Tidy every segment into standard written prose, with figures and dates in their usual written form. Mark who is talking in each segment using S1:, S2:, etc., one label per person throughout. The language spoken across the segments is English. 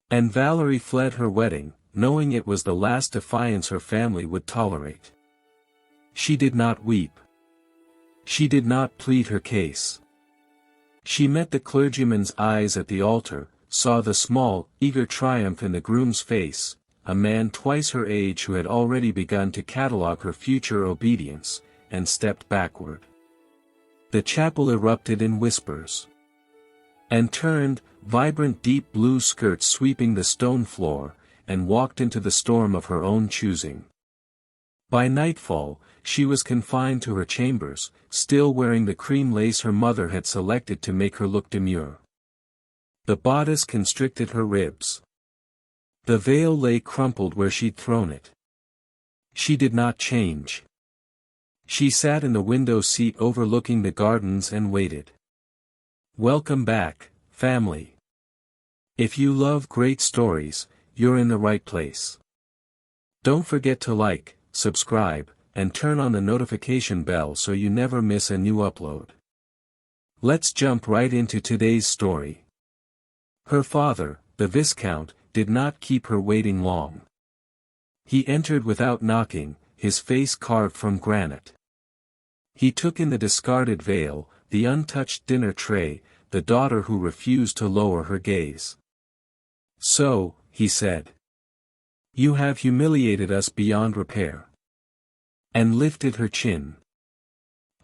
S1: And Valerie fled her wedding, knowing it was the last defiance her family would tolerate. She did not weep. She did not plead her case. She met the clergyman's eyes at the altar, saw the small, eager triumph in the groom's face, a man twice her age who had already begun to catalogue her future obedience, and stepped backward. The chapel erupted in whispers. And turned, vibrant deep blue skirts sweeping the stone floor, and walked into the storm of her own choosing. By nightfall, she was confined to her chambers, still wearing the cream lace her mother had selected to make her look demure. The bodice constricted her ribs. The veil lay crumpled where she'd thrown it. She did not change. She sat in the window seat overlooking the gardens and waited. Welcome back, family. If you love great stories, you're in the right place. Don't forget to like, subscribe, and turn on the notification bell so you never miss a new upload. Let's jump right into today's story. Her father, the Viscount, did not keep her waiting long. He entered without knocking, his face carved from granite. He took in the discarded veil, the untouched dinner tray, the daughter who refused to lower her gaze. So, he said. You have humiliated us beyond repair. And lifted her chin.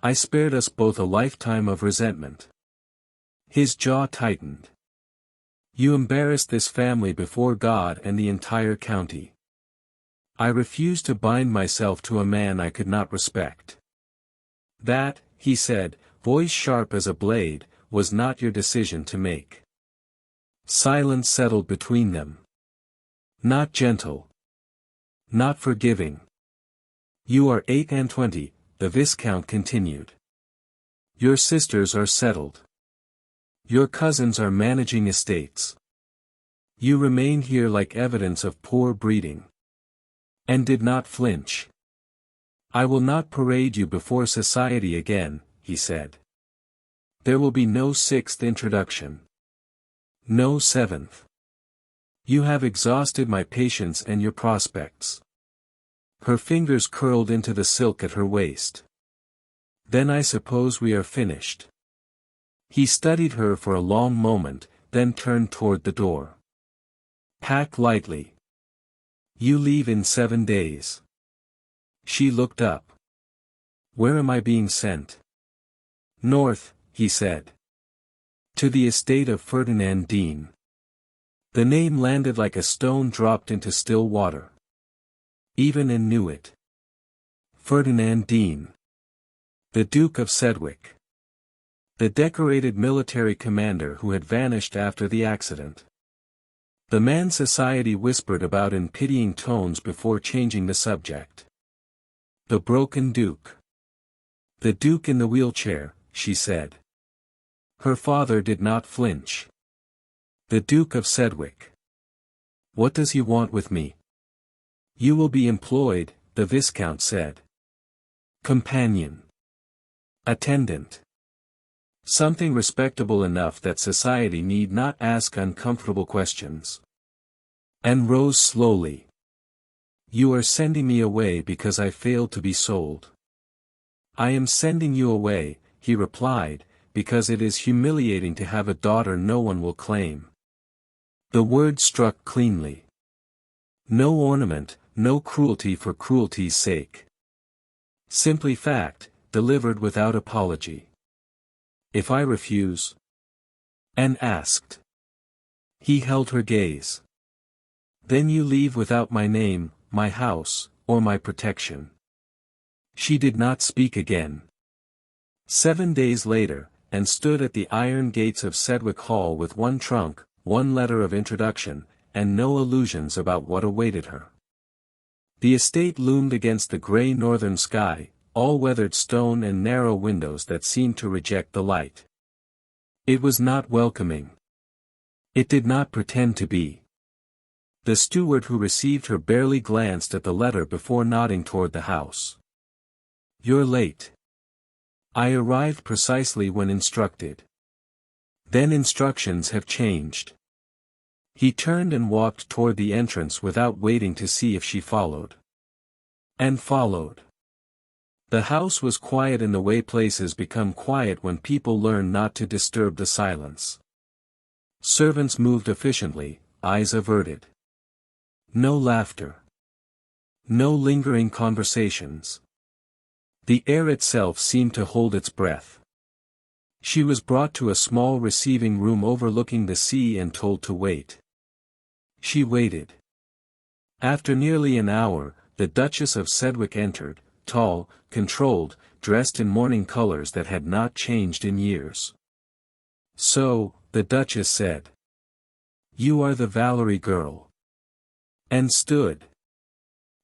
S1: I spared us both a lifetime of resentment. His jaw tightened. You embarrassed this family before God and the entire county. I refuse to bind myself to a man I could not respect. That, he said, voice sharp as a blade, was not your decision to make. Silence settled between them. Not gentle. Not forgiving. You are 28, the Viscount continued. Your sisters are settled. Your cousins are managing estates. You remain here like evidence of poor breeding. And did not flinch. I will not parade you before society again, he said. There will be no 6th introduction. No 7th. You have exhausted my patience and your prospects. Her fingers curled into the silk at her waist. Then I suppose we are finished. He studied her for a long moment, then turned toward the door. Pack lightly. You leave in 7 days. She looked up. Where am I being sent? North, he said. To the estate of Ferdinand Dean. The name landed like a stone dropped into still water. Evelyn knew it. Ferdinand Dean. The Duke of Sedgwick. The decorated military commander who had vanished after the accident. The man society whispered about in pitying tones before changing the subject. The broken Duke. The Duke in the wheelchair, she said. Her father did not flinch. The Duke of Sedgwick. What does he want with me? You will be employed, the Viscount said. Companion. Attendant. Something respectable enough that society need not ask uncomfortable questions. And rose slowly. You are sending me away because I failed to be sold. I am sending you away, he replied, because it is humiliating to have a daughter no one will claim. The word struck cleanly. No ornament, no cruelty for cruelty's sake. Simply fact, delivered without apology. If I refuse? And asked. He held her gaze. Then you leave without my name, my house, or my protection. She did not speak again. 7 days later, and stood at the iron gates of Sedgwick Hall with one trunk, one letter of introduction, and no illusions about what awaited her. The estate loomed against the grey northern sky, all weathered stone and narrow windows that seemed to reject the light. It was not welcoming. It did not pretend to be. The steward who received her barely glanced at the letter before nodding toward the house. You're late. I arrived precisely when instructed. Then instructions have changed. He turned and walked toward the entrance without waiting to see if she followed. And followed. The house was quiet in the way places become quiet when people learn not to disturb the silence. Servants moved efficiently, eyes averted. No laughter. No lingering conversations. The air itself seemed to hold its breath. She was brought to a small receiving room overlooking the sea and told to wait. She waited. After nearly an hour, the Duchess of Sedgwick entered, tall, controlled, dressed in mourning colors that had not changed in years. "So," the Duchess said. "You are the Valerie girl." And stood.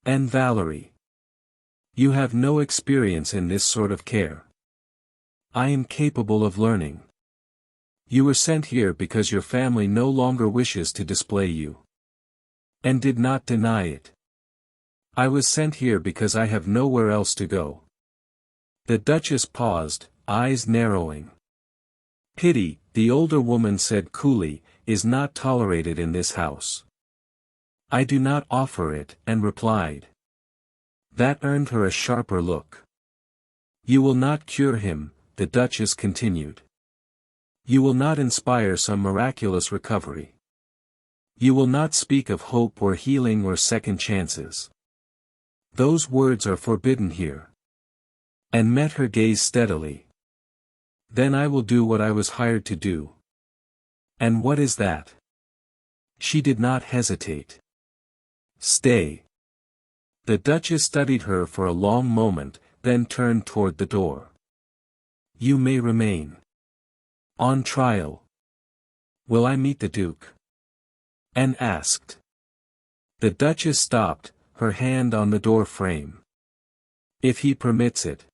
S1: "And Valerie. You have no experience in this sort of care." "I am capable of learning." "You were sent here because your family no longer wishes to display you." "And did not deny it." "I was sent here because I have nowhere else to go." The Duchess paused, eyes narrowing. "Pity," the older woman said coolly, "is not tolerated in this house." "I do not offer it," and replied. That earned her a sharper look. "You will not cure him," the Duchess continued. "You will not inspire some miraculous recovery. You will not speak of hope or healing or second chances. Those words are forbidden here." And met her gaze steadily. "Then I will do what I was hired to do." "And what is that?" She did not hesitate. "Stay." The Duchess studied her for a long moment, then turned toward the door. "You may remain." "On trial." "Will I meet the Duke?" Anne asked. The Duchess stopped, her hand on the door frame. "If he permits it."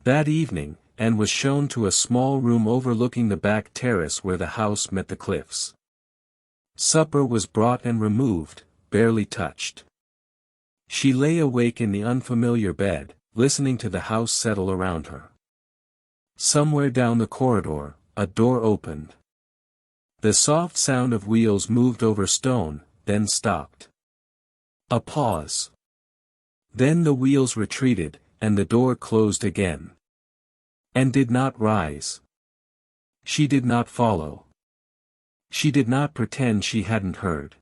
S1: That evening, Anne was shown to a small room overlooking the back terrace where the house met the cliffs. Supper was brought and removed, barely touched. She lay awake in the unfamiliar bed, listening to the house settle around her. Somewhere down the corridor, a door opened. The soft sound of wheels moved over stone, then stopped. A pause. Then the wheels retreated, and the door closed again. And did not rise. She did not follow. She did not pretend she hadn't heard.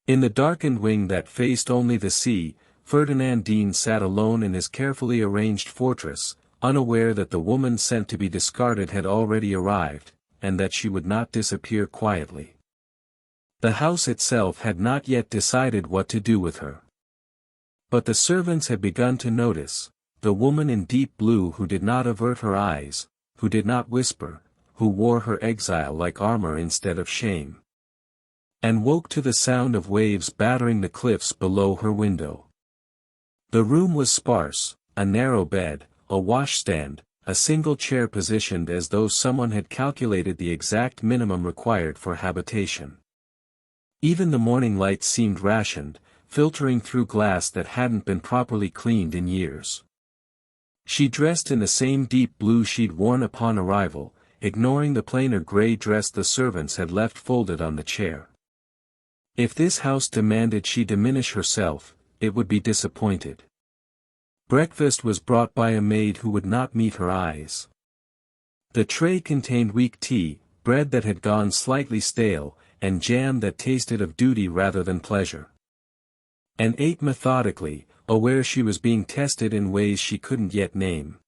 S1: In the darkened wing that faced only the sea, Ferdinand Dean sat alone in his carefully arranged fortress, unaware that the woman sent to be discarded had already arrived, and that she would not disappear quietly. The house itself had not yet decided what to do with her. But the servants had begun to notice, the woman in deep blue who did not avert her eyes, who did not whisper, who wore her exile like armor instead of shame. And woke to the sound of waves battering the cliffs below her window. The room was sparse, a narrow bed, a washstand, a single chair positioned as though someone had calculated the exact minimum required for habitation. Even the morning light seemed rationed, filtering through glass that hadn't been properly cleaned in years. She dressed in the same deep blue she'd worn upon arrival, ignoring the plainer gray dress the servants had left folded on the chair. If this house demanded she diminish herself, it would be disappointed. Breakfast was brought by a maid who would not meet her eyes. The tray contained weak tea, bread that had gone slightly stale, and jam that tasted of duty rather than pleasure. Anne ate methodically, aware she was being tested in ways she couldn't yet name.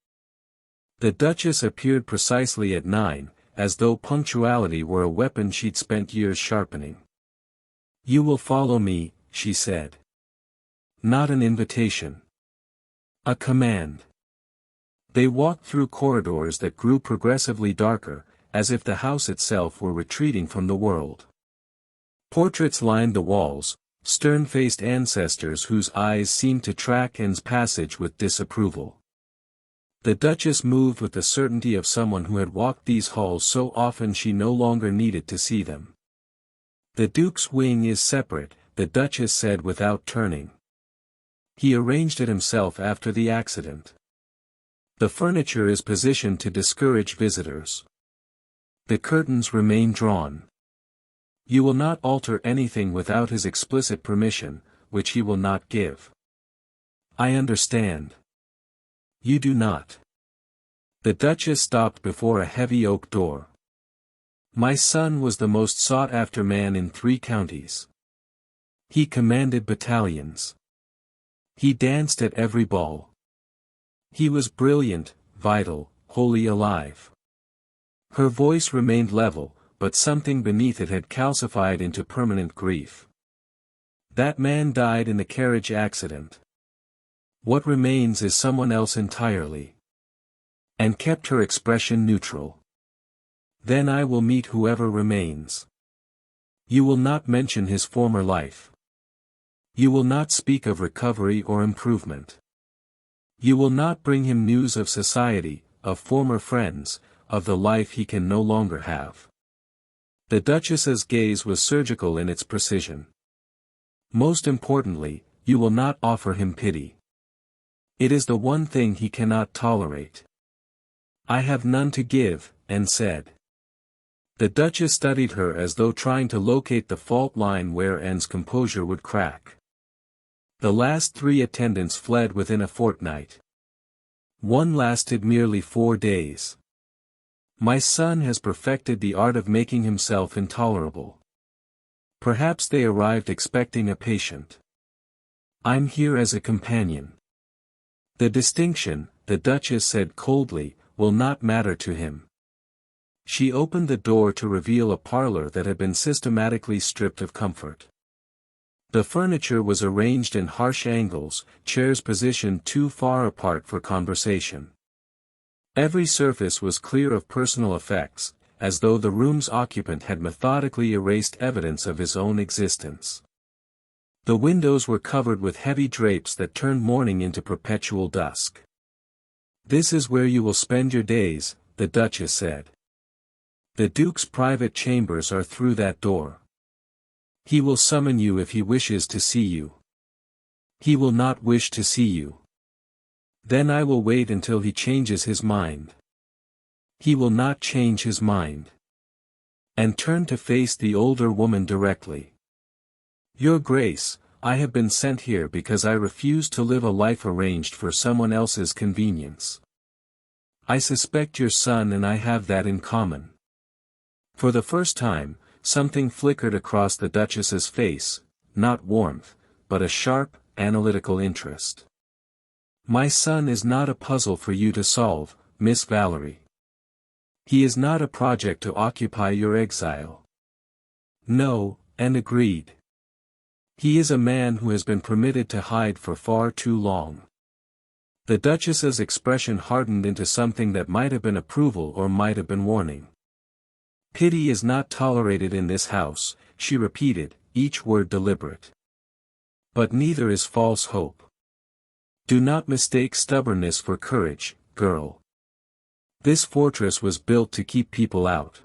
S1: The Duchess appeared precisely at 9, as though punctuality were a weapon she'd spent years sharpening. "You will follow me," she said. Not an invitation. A command. They walked through corridors that grew progressively darker, as if the house itself were retreating from the world. Portraits lined the walls, stern-faced ancestors whose eyes seemed to track Anne's passage with disapproval. The Duchess moved with the certainty of someone who had walked these halls so often she no longer needed to see them. "The Duke's wing is separate," the Duchess said without turning. "He arranged it himself after the accident. The furniture is positioned to discourage visitors. The curtains remain drawn. You will not alter anything without his explicit permission, which he will not give. I understand. You do not. The Duchess stopped before a heavy oak door. My son was the most sought-after man in 3 counties. He commanded battalions. He danced at every ball. He was brilliant, vital, wholly alive. Her voice remained level, but something beneath it had calcified into permanent grief. That man died in the carriage accident. What remains is someone else entirely. And kept her expression neutral. Then I will meet whoever remains. You will not mention his former life. You will not speak of recovery or improvement. You will not bring him news of society, of former friends, of the life he can no longer have. The Duchess's gaze was surgical in its precision. Most importantly, you will not offer him pity. It is the one thing he cannot tolerate. I have none to give, and said. The Duchess studied her as though trying to locate the fault line where Anne's composure would crack. The last 3 attendants fled within a fortnight. One lasted merely 4 days. My son has perfected the art of making himself intolerable. Perhaps they arrived expecting a patient. I'm here as a companion. The distinction, the Duchess said coldly, will not matter to him. She opened the door to reveal a parlor that had been systematically stripped of comfort. The furniture was arranged in harsh angles, chairs positioned too far apart for conversation. Every surface was clear of personal effects, as though the room's occupant had methodically erased evidence of his own existence. The windows were covered with heavy drapes that turned morning into perpetual dusk. This is where you will spend your days, the Duchess said. The Duke's private chambers are through that door. He will summon you if he wishes to see you. He will not wish to see you. Then I will wait until he changes his mind. He will not change his mind. And turn to face the older woman directly. Your Grace, I have been sent here because I refuse to live a life arranged for someone else's convenience. I suspect your son and I have that in common. For the first time, something flickered across the Duchess's face, not warmth, but a sharp, analytical interest. My son is not a puzzle for you to solve, Miss Valerie. He is not a project to occupy your exile. No, and agreed. He is a man who has been permitted to hide for far too long. The Duchess's expression hardened into something that might have been approval or might have been warning. Pity is not tolerated in this house, she repeated, each word deliberate. But neither is false hope. Do not mistake stubbornness for courage, girl. This fortress was built to keep people out.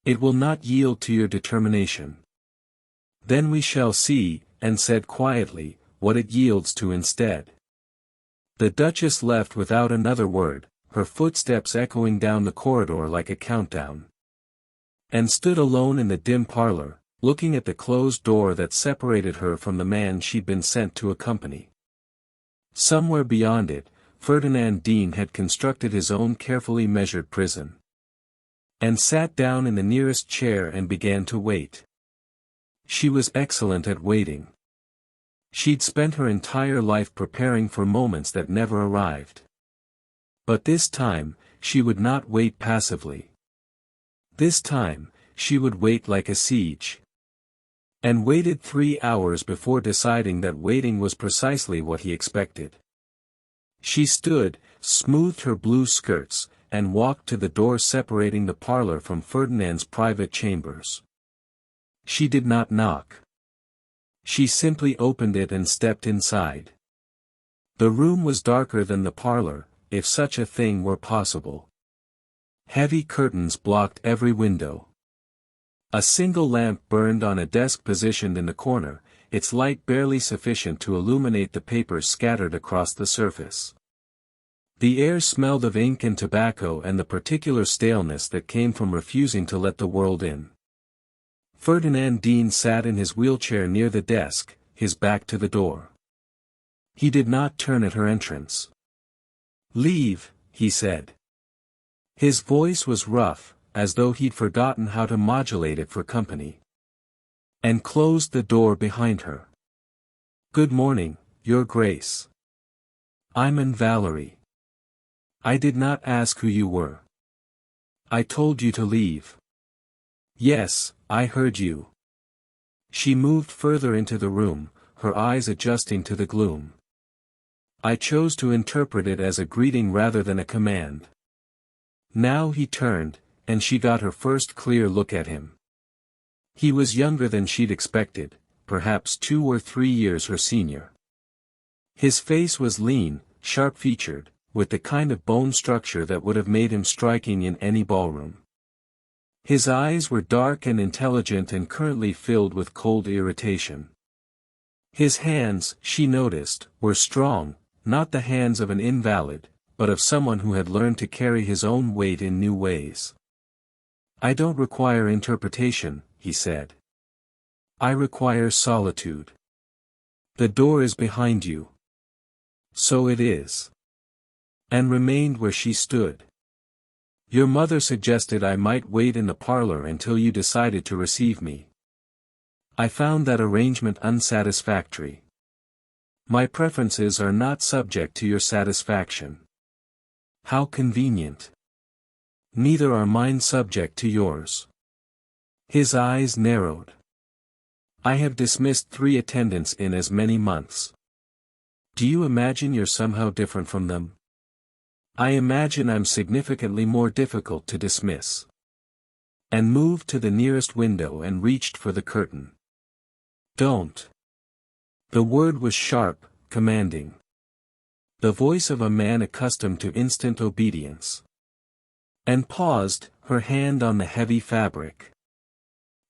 S1: It will not yield to your determination. Then we shall see, and said quietly, what it yields to instead. The Duchess left without another word, her footsteps echoing down the corridor like a countdown. And stood alone in the dim parlor, looking at the closed door that separated her from the man she'd been sent to accompany. Somewhere beyond it, Ferdinand Dean had constructed his own carefully measured prison. And sat down in the nearest chair and began to wait. She was excellent at waiting. She'd spent her entire life preparing for moments that never arrived. But this time, she would not wait passively. This time, she would wait like a siege. And waited 3 hours before deciding that waiting was precisely what he expected. She stood, smoothed her blue skirts, and walked to the door separating the parlor from Ferdinand's private chambers. She did not knock. She simply opened it and stepped inside. The room was darker than the parlor, if such a thing were possible. Heavy curtains blocked every window. A single lamp burned on a desk positioned in the corner, its light barely sufficient to illuminate the papers scattered across the surface. The air smelled of ink and tobacco and the particular staleness that came from refusing to let the world in. Ferdinand Dean sat in his wheelchair near the desk, his back to the door. He did not turn at her entrance. "Leave," he said. His voice was rough, as though he'd forgotten how to modulate it for company. And closed the door behind her. "Good morning, Your Grace. I'm Valerie. I did not ask who you were. I told you to leave." "Yes, I heard you." She moved further into the room, her eyes adjusting to the gloom. "I chose to interpret it as a greeting rather than a command." Now he turned, and she got her first clear look at him. He was younger than she'd expected, perhaps 2 or 3 years her senior. His face was lean, sharp-featured, with the kind of bone structure that would have made him striking in any ballroom. His eyes were dark and intelligent and currently filled with cold irritation. His hands, she noticed, were strong, not the hands of an invalid, but of someone who had learned to carry his own weight in new ways. "I don't require interpretation," he said. "I require solitude. The door is behind you." "So it is." And remained where she stood. "Your mother suggested I might wait in the parlor until you decided to receive me. I found that arrangement unsatisfactory. My preferences are not subject to your satisfaction." "How convenient. Neither are mine subject to yours." His eyes narrowed. "I have dismissed 3 attendants in as many months. Do you imagine you're somehow different from them?" "I imagine I'm significantly more difficult to dismiss." And moved to the nearest window and reached for the curtain. "Don't." The word was sharp, commanding. The voice of a man accustomed to instant obedience. And paused, her hand on the heavy fabric.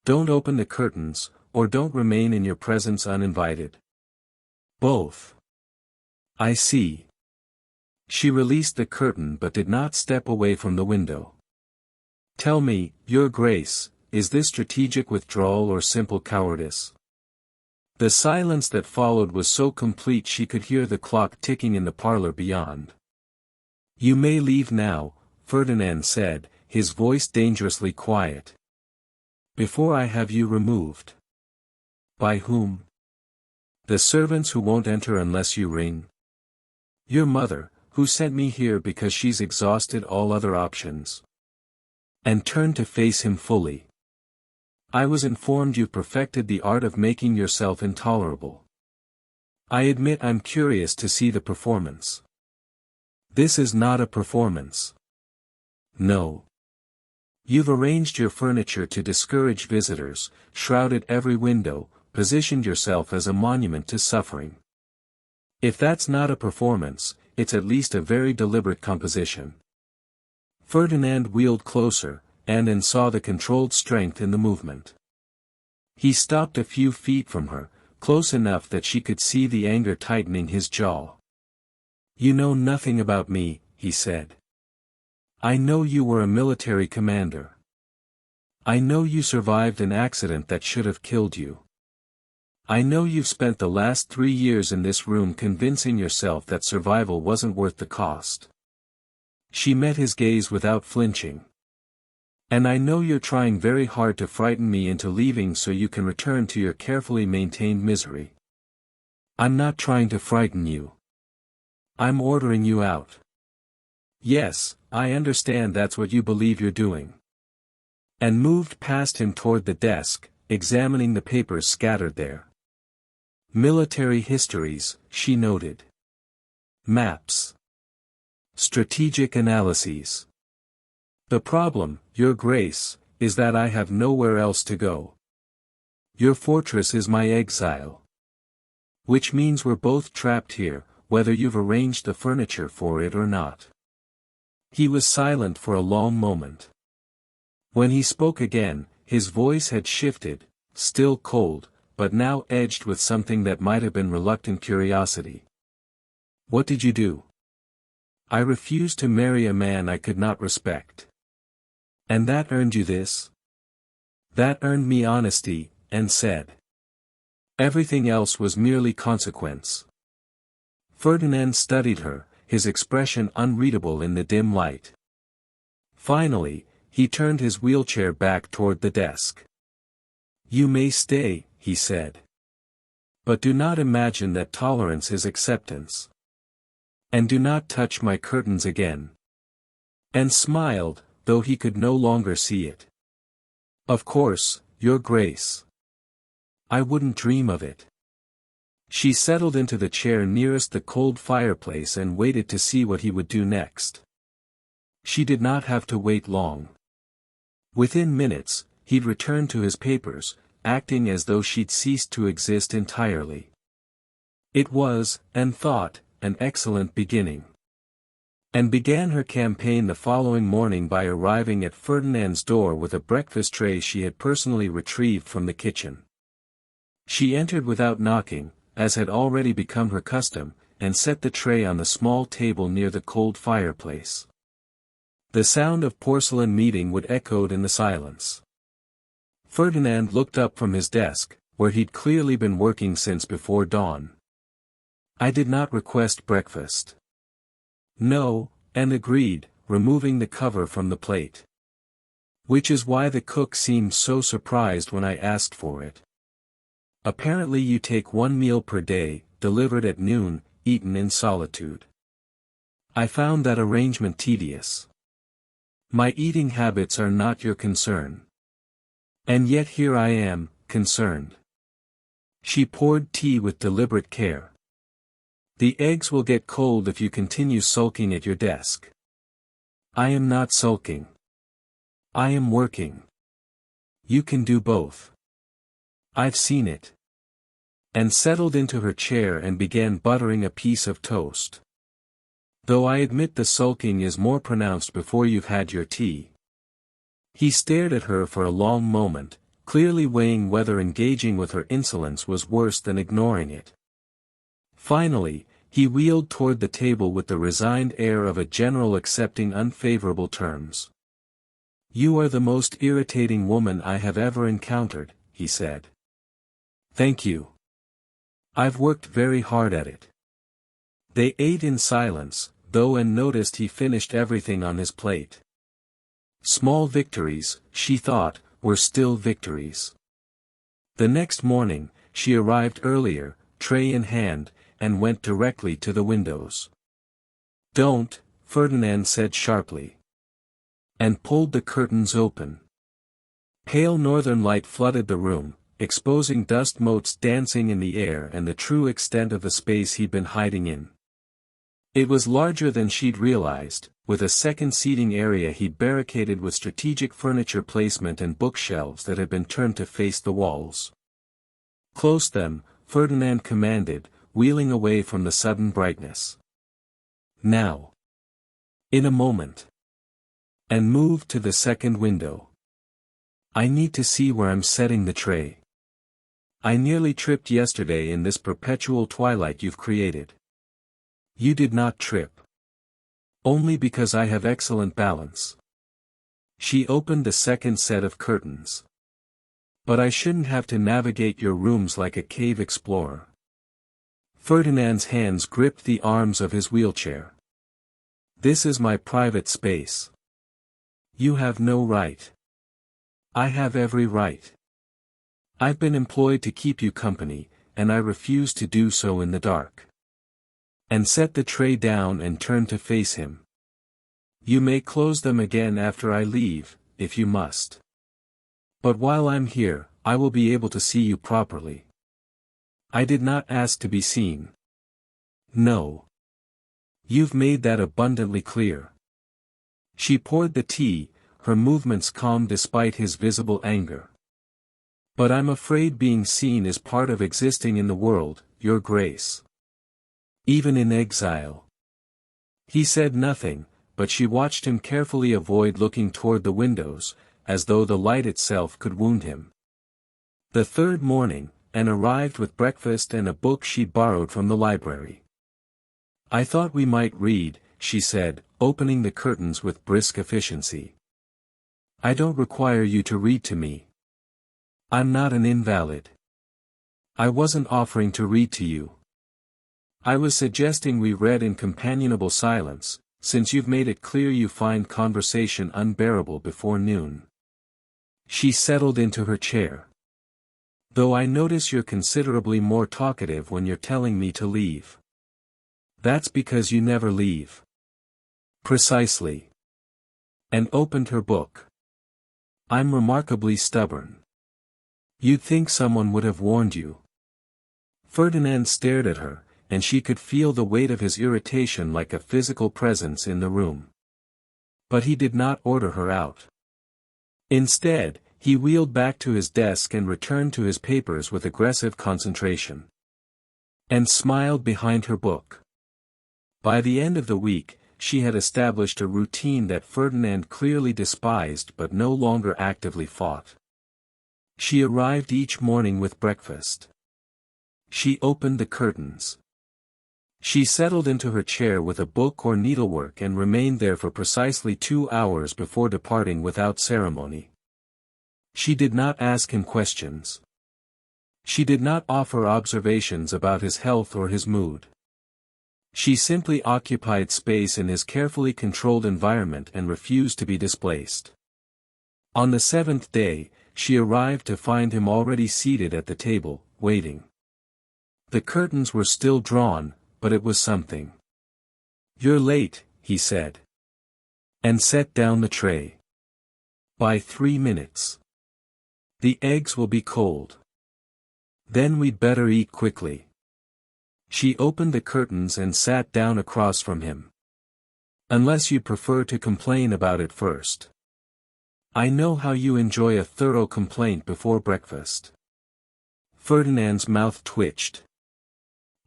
S1: "Don't open the curtains, or don't remain in your presence uninvited." "Both." "I see." She released the curtain but did not step away from the window. "Tell me, Your Grace, is this strategic withdrawal or simple cowardice?" The silence that followed was so complete she could hear the clock ticking in the parlor beyond. "You may leave now," Ferdinand said, his voice dangerously quiet. "Before I have you removed." "By whom?" "The servants who won't enter unless you ring." "Your mother, who sent me here because she's exhausted all other options." And turned to face him fully. "I was informed you've perfected the art of making yourself intolerable. I admit I'm curious to see the performance." "This is not a performance." "No. You've arranged your furniture to discourage visitors, shrouded every window, positioned yourself as a monument to suffering. If that's not a performance, it's at least a very deliberate composition." Ferdinand wheeled closer, and saw the controlled strength in the movement. He stopped a few feet from her, close enough that she could see the anger tightening his jaw. "You know nothing about me," he said. "I know you were a military commander. I know you survived an accident that should have killed you. I know you've spent the last 3 years in this room convincing yourself that survival wasn't worth the cost." She met his gaze without flinching. "And I know you're trying very hard to frighten me into leaving so you can return to your carefully maintained misery." "I'm not trying to frighten you. I'm ordering you out." "Yes, I understand that's what you believe you're doing." And moved past him toward the desk, examining the papers scattered there. "Military histories," she noted. "Maps. Strategic analyses. The problem, Your Grace, is that I have nowhere else to go. Your fortress is my exile. Which means we're both trapped here, whether you've arranged the furniture for it or not." He was silent for a long moment. When he spoke again, his voice had shifted, still cold, but now edged with something that might have been reluctant curiosity. "What did you do?" "I refused to marry a man I could not respect." "And that earned you this?" That earned me honesty, and said. Everything else was merely consequence. Ferdinand studied her, his expression unreadable in the dim light. Finally, he turned his wheelchair back toward the desk. You may stay, he said. But do not imagine that tolerance is acceptance. And do not touch my curtains again. And smiled, though he could no longer see it. Of course, Your Grace. I wouldn't dream of it. She settled into the chair nearest the cold fireplace and waited to see what he would do next. She did not have to wait long. Within minutes, he'd returned to his papers, acting as though she'd ceased to exist entirely. It was, and thought, an excellent beginning. And began her campaign the following morning by arriving at Ferdinand's door with a breakfast tray she had personally retrieved from the kitchen. She entered without knocking, as had already become her custom, and set the tray on the small table near the cold fireplace. The sound of porcelain meeting would echoed in the silence. Ferdinand looked up from his desk, where he'd clearly been working since before dawn. I did not request breakfast. No, and agreed, removing the cover from the plate. Which is why the cook seemed so surprised when I asked for it. Apparently you take 1 meal per day, delivered at noon, eaten in solitude. I found that arrangement tedious. My eating habits are not your concern. And yet here I am, concerned. She poured tea with deliberate care. The eggs will get cold if you continue sulking at your desk. I am not sulking. I am working. You can do both. I've seen it. And settled into her chair and began buttering a piece of toast. Though I admit the sulking is more pronounced before you've had your tea. He stared at her for a long moment, clearly weighing whether engaging with her insolence was worse than ignoring it. Finally, he wheeled toward the table with the resigned air of a general accepting unfavorable terms. You are the most irritating woman I have ever encountered, he said. Thank you. I've worked very hard at it. They ate in silence, though, and noticed he finished everything on his plate. Small victories, she thought, were still victories. The next morning, she arrived earlier, tray in hand, and went directly to the windows. Don't, Ferdinand said sharply. And pulled the curtains open. Pale northern light flooded the room, exposing dust motes dancing in the air and the true extent of the space he'd been hiding in. It was larger than she'd realized, with a second seating area he'd barricaded with strategic furniture placement and bookshelves that had been turned to face the walls. Close them, Ferdinand commanded, wheeling away from the sudden brightness. Now. In a moment. And moved to the second window. I need to see where I'm setting the tray. I nearly tripped yesterday in this perpetual twilight you've created. You did not trip. Only because I have excellent balance. She opened the second set of curtains. But I shouldn't have to navigate your rooms like a cave explorer. Ferdinand's hands gripped the arms of his wheelchair. This is my private space. You have no right. I have every right. I've been employed to keep you company, and I refuse to do so in the dark. And set the tray down and turn to face him. You may close them again after I leave, if you must. But while I'm here, I will be able to see you properly. I did not ask to be seen. No. You've made that abundantly clear. She poured the tea, her movements calm despite his visible anger. But I'm afraid being seen is part of existing in the world, Your Grace. Even in exile. He said nothing, but she watched him carefully avoid looking toward the windows, as though the light itself could wound him. The third morning, and arrived with breakfast and a book she'd borrowed from the library. I thought we might read, she said, opening the curtains with brisk efficiency. I don't require you to read to me. I'm not an invalid. I wasn't offering to read to you. I was suggesting we read in companionable silence, since you've made it clear you find conversation unbearable before noon. She settled into her chair. Though I notice you're considerably more talkative when you're telling me to leave. That's because you never leave. Precisely. And opened her book. I'm remarkably stubborn. You'd think someone would have warned you. Ferdinand stared at her, and she could feel the weight of his irritation like a physical presence in the room. But he did not order her out. Instead, he wheeled back to his desk and returned to his papers with aggressive concentration. And smiled behind her book. By the end of the week, she had established a routine that Ferdinand clearly despised but no longer actively fought. She arrived each morning with breakfast. She opened the curtains. She settled into her chair with a book or needlework and remained there for precisely 2 hours before departing without ceremony. She did not ask him questions. She did not offer observations about his health or his mood. She simply occupied space in his carefully controlled environment and refused to be displaced. On the 7th day, she arrived to find him already seated at the table, waiting. The curtains were still drawn, but it was something. "You're late," he said. And set down the tray. "By 3 minutes. The eggs will be cold. Then we'd better eat quickly." She opened the curtains and sat down across from him. "Unless you prefer to complain about it first. I know how you enjoy a thorough complaint before breakfast." Ferdinand's mouth twitched.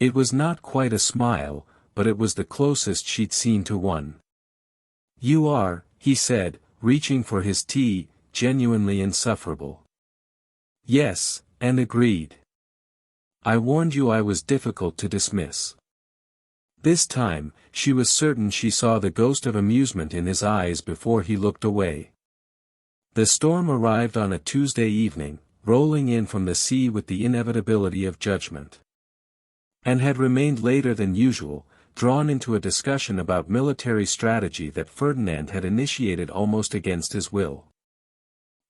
S1: It was not quite a smile, but it was the closest she'd seen to one. "You are," he said, reaching for his tea, "genuinely insufferable." "Yes," and agreed. "I warned you I was difficult to dismiss." This time, she was certain she saw the ghost of amusement in his eyes before he looked away. The storm arrived on a Tuesday evening, rolling in from the sea with the inevitability of judgment. And had remained later than usual, drawn into a discussion about military strategy that Ferdinand had initiated almost against his will.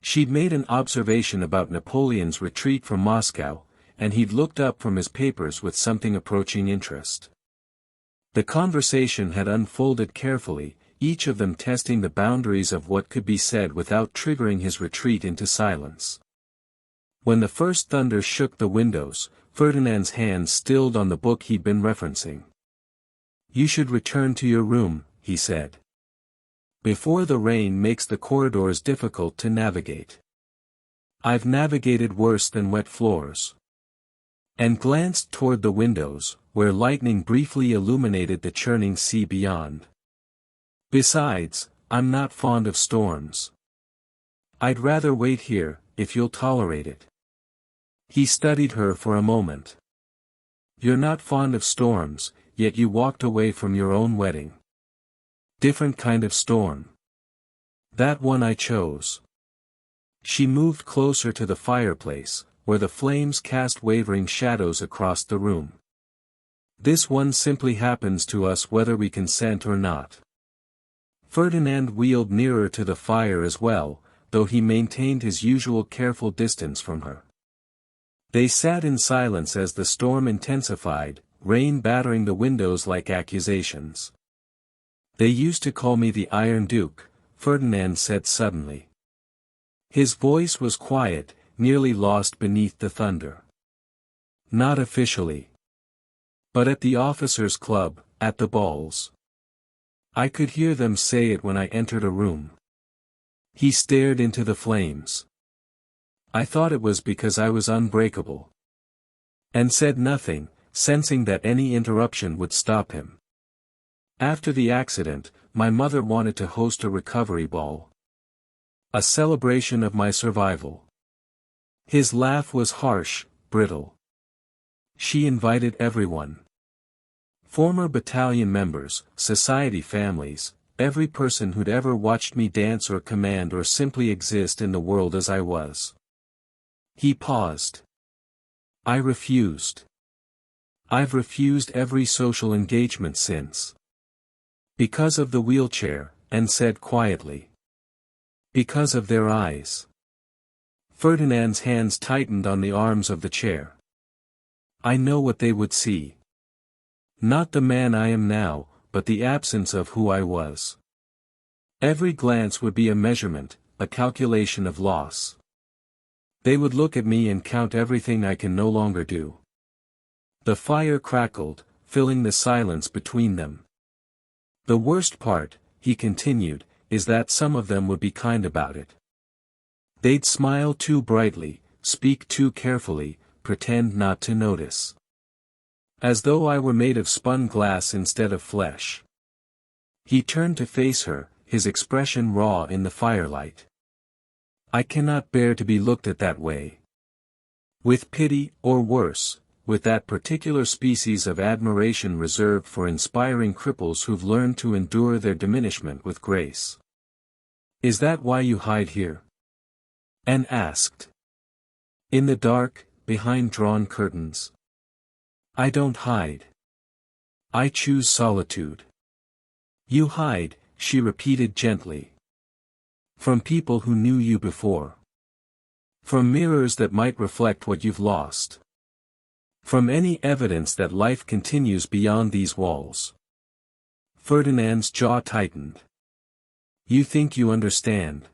S1: She'd made an observation about Napoleon's retreat from Moscow, and he'd looked up from his papers with something approaching interest. The conversation had unfolded carefully, each of them testing the boundaries of what could be said without triggering his retreat into silence. When the first thunder shook the windows, Ferdinand's hand stilled on the book he'd been referencing. "You should return to your room," he said. "Before the rain makes the corridors difficult to navigate. I've navigated worse than wet floors." And glanced toward the windows, where lightning briefly illuminated the churning sea beyond. "Besides, I'm not fond of storms. I'd rather wait here, if you'll tolerate it." He studied her for a moment. "You're not fond of storms, yet you walked away from your own wedding. Different kind of storm. That one I chose." She moved closer to the fireplace, where the flames cast wavering shadows across the room. "This one simply happens to us whether we consent or not." Ferdinand wheeled nearer to the fire as well, though he maintained his usual careful distance from her. They sat in silence as the storm intensified, rain battering the windows like accusations. "They used to call me the Iron Duke," Ferdinand said suddenly. His voice was quiet, nearly lost beneath the thunder. "Not officially. But at the officers' club, at the balls. I could hear them say it when I entered a room." He stared into the flames. "I thought it was because I was unbreakable." And said nothing, sensing that any interruption would stop him. "After the accident, my mother wanted to host a recovery ball. A celebration of my survival." His laugh was harsh, brittle. "She invited everyone. Former battalion members, society families, every person who'd ever watched me dance or command or simply exist in the world as I was. He paused. I refused. I've refused every social engagement since. Because of the wheelchair, and said quietly. Because of their eyes. Ferdinand's hands tightened on the arms of the chair. I know what they would see. Not the man I am now, but the absence of who I was. Every glance would be a measurement, a calculation of loss. They would look at me and count everything I can no longer do. The fire crackled, filling the silence between them. The worst part, he continued, is that some of them would be kind about it. They'd smile too brightly, speak too carefully, pretend not to notice. As though I were made of spun glass instead of flesh. He turned to face her, his expression raw in the firelight. I cannot bear to be looked at that way. With pity, or worse, with that particular species of admiration reserved for inspiring cripples who've learned to endure their diminishment with grace. Is that why you hide here? Anne asked. In the dark, behind drawn curtains. I don't hide. I choose solitude. You hide, she repeated gently. From people who knew you before. From mirrors that might reflect what you've lost. From any evidence that life continues beyond these walls. Ferdinand's jaw tightened. You think you understand.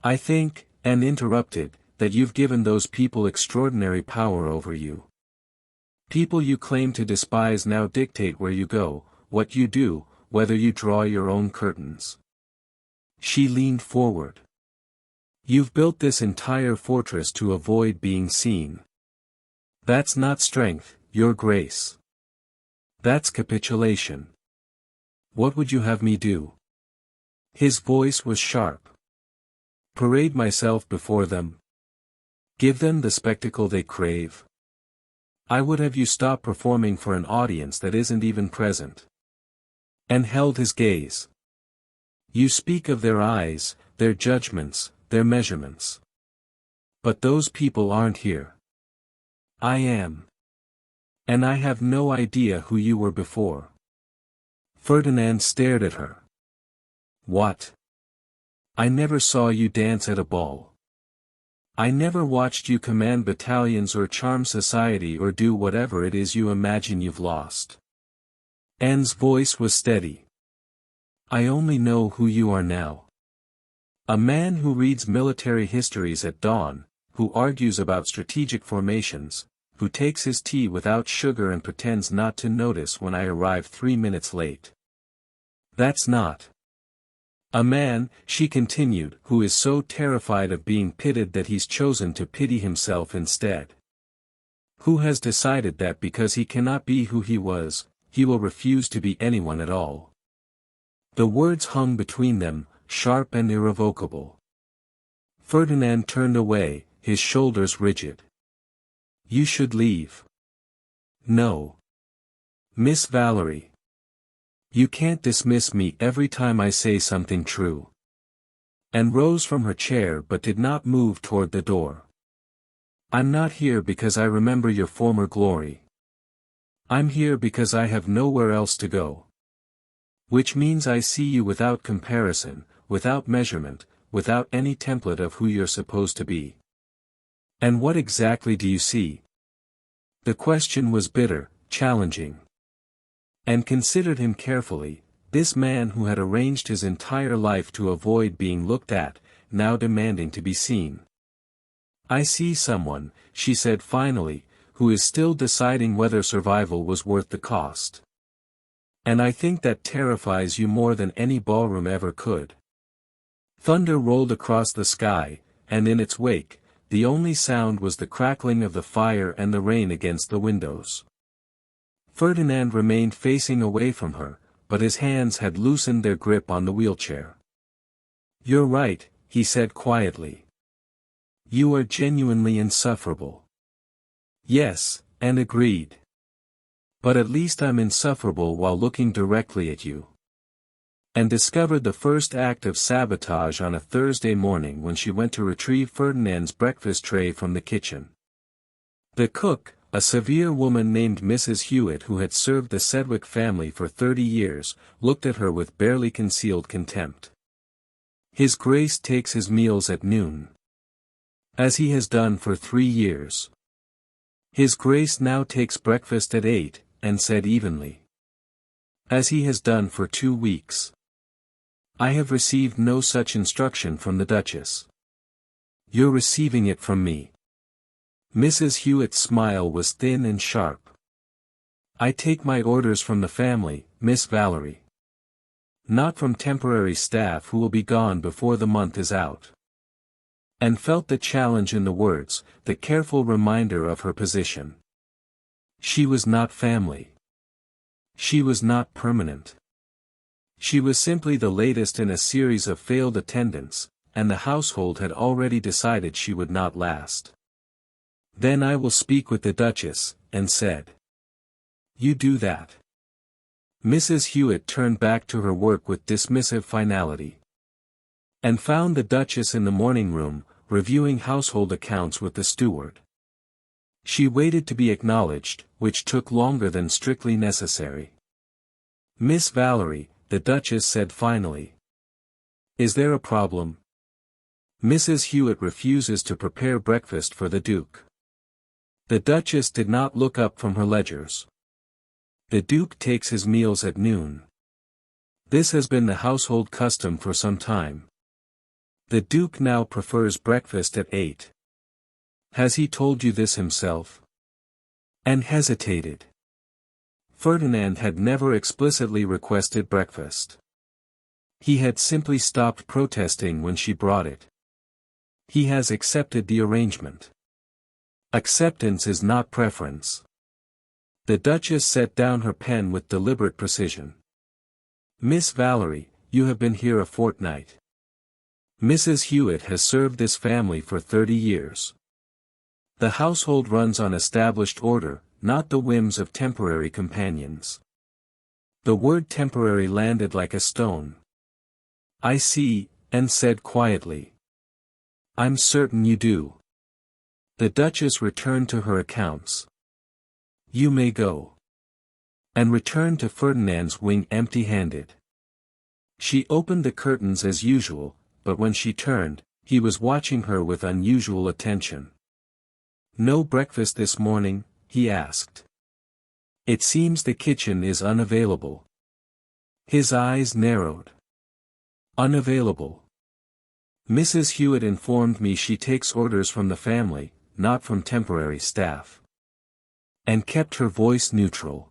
S1: I think, Anne interrupted, that you've given those people extraordinary power over you. People you claim to despise now dictate where you go, what you do, whether you draw your own curtains. She leaned forward. You've built this entire fortress to avoid being seen. That's not strength, your grace. That's capitulation. What would you have me do? His voice was sharp. Parade myself before them. Give them the spectacle they crave. I would have you stop performing for an audience that isn't even present. And held his gaze. You speak of their eyes, their judgments, their measurements. But those people aren't here. I am. And I have no idea who you were before. Ferdinand stared at her. What? I never saw you dance at a ball. I never watched you command battalions or charm society or do whatever it is you imagine you've lost. Anne's voice was steady. I only know who you are now. A man who reads military histories at dawn, who argues about strategic formations, who takes his tea without sugar and pretends not to notice when I arrive 3 minutes late. That's not. A man, she continued, who is so terrified of being pitied that he's chosen to pity himself instead. Who has decided that because he cannot be who he was, he will refuse to be anyone at all. The words hung between them, sharp and irrevocable. Ferdinand turned away, his shoulders rigid. You should leave. No. Miss Valerie. You can't dismiss me every time I say something true. Anne rose from her chair but did not move toward the door. I'm not here because I remember your former glory. I'm here because I have nowhere else to go. Which means I see you without comparison, without measurement, without any template of who you're supposed to be. And what exactly do you see? The question was bitter, challenging. And considered him carefully, this man who had arranged his entire life to avoid being looked at, now demanding to be seen. I see someone, she said finally, who is still deciding whether survival was worth the cost. And I think that terrifies you more than any ballroom ever could. Thunder rolled across the sky, and in its wake, the only sound was the crackling of the fire and the rain against the windows. Ferdinand remained facing away from her, but his hands had loosened their grip on the wheelchair. You're right, he said quietly. You are genuinely insufferable. Yes, Anne agreed. But at least I'm insufferable while looking directly at you. and discovered the first act of sabotage on a Thursday morning when she went to retrieve Ferdinand's breakfast tray from the kitchen. The cook, a severe woman named Mrs. Hewitt who had served the Sedgwick family for 30 years, looked at her with barely concealed contempt. "His Grace takes his meals at noon. As he has done for 3 years. His Grace now takes breakfast at 8, and said evenly. As he has done for 2 weeks. I have received no such instruction from the Duchess. You're receiving it from me." Mrs. Hewitt's smile was thin and sharp. "I take my orders from the family, Miss Valerie. Not from temporary staff who will be gone before the month is out." And felt the challenge in the words, the careful reminder of her position. She was not family. She was not permanent. She was simply the latest in a series of failed attendants, and the household had already decided she would not last. "Then I will speak with the Duchess," and said. "You do that." Mrs. Hewitt turned back to her work with dismissive finality. And found the Duchess in the morning room, reviewing household accounts with the steward. She waited to be acknowledged, which took longer than strictly necessary. "Miss Valerie," the Duchess said finally. "Is there a problem?" "Mrs. Hewitt refuses to prepare breakfast for the Duke." The Duchess did not look up from her ledgers. "The Duke takes his meals at noon. This has been the household custom for some time. The Duke now prefers breakfast at 8. Has he told you this himself?" And hesitated. Ferdinand had never explicitly requested breakfast. He had simply stopped protesting when she brought it. He has accepted the arrangement. Acceptance is not preference. The Duchess set down her pen with deliberate precision. "Miss Valerie, you have been here a fortnight. Mrs. Hewitt has served this family for 30 years. The household runs on established order, not the whims of temporary companions." The word temporary landed like a stone. "I see," and said quietly. "I'm certain you do." The Duchess returned to her accounts. "You may go." And returned to Ferdinand's wing empty-handed. She opened the curtains as usual, but when she turned, he was watching her with unusual attention. "No breakfast this morning?" he asked. "It seems the kitchen is unavailable." His eyes narrowed. "Unavailable. Mrs. Hewitt informed me she takes orders from the family, not from temporary staff." And kept her voice neutral.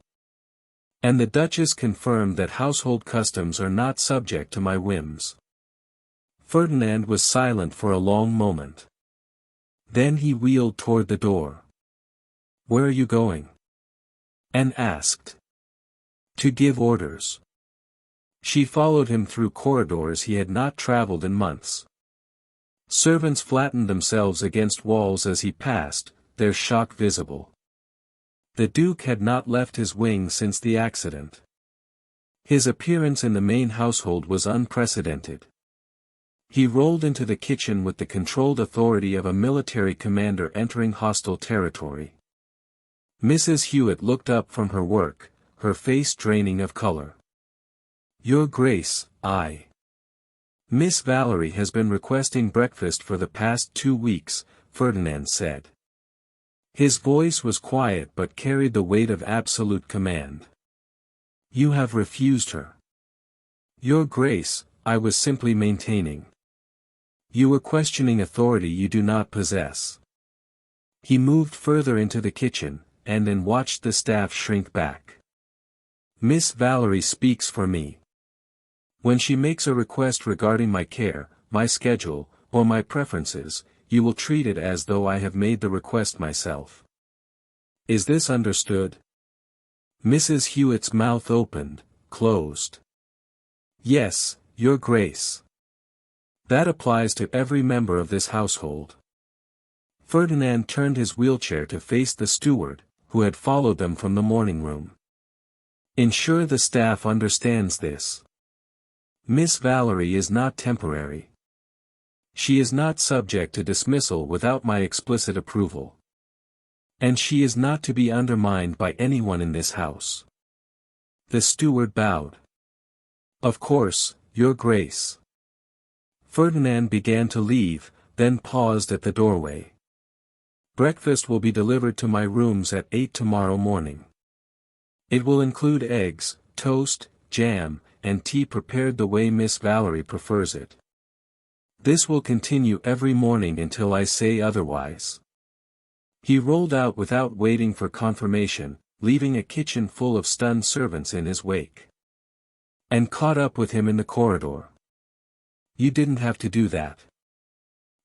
S1: "And the Duchess confirmed that household customs are not subject to my whims." Ferdinand was silent for a long moment. Then he wheeled toward the door. "Where are you going?" and asked. "To give orders." She followed him through corridors he had not traveled in months. Servants flattened themselves against walls as he passed, their shock visible. The Duke had not left his wing since the accident. His appearance in the main household was unprecedented. He rolled into the kitchen with the controlled authority of a military commander entering hostile territory. Mrs. Hewitt looked up from her work, her face draining of color. "Your Grace, Miss Valerie has been requesting breakfast for the past 2 weeks, Ferdinand said. His voice was quiet but carried the weight of absolute command. "You have refused her." "Your Grace, I was simply maintaining." "You were questioning authority you do not possess." He moved further into the kitchen, and then watched the staff shrink back. "Miss Valerie speaks for me. When she makes a request regarding my care, my schedule, or my preferences, you will treat it as though I have made the request myself. Is this understood?" Mrs. Hewitt's mouth opened, closed. "Yes, Your Grace. That applies to every member of this household." Ferdinand turned his wheelchair to face the steward, who had followed them from the morning room. "Ensure the staff understands this." Miss Valerie is not temporary. She is not subject to dismissal without my explicit approval. And she is not to be undermined by anyone in this house. The steward bowed. Of course, Your Grace. Ferdinand began to leave, then paused at the doorway. Breakfast will be delivered to my rooms at 8 tomorrow morning. It will include eggs, toast, jam, and tea prepared the way Miss Valerie prefers it. This will continue every morning until I say otherwise. He rolled out without waiting for confirmation, leaving a kitchen full of stunned servants in his wake. And caught up with him in the corridor. You didn't have to do that.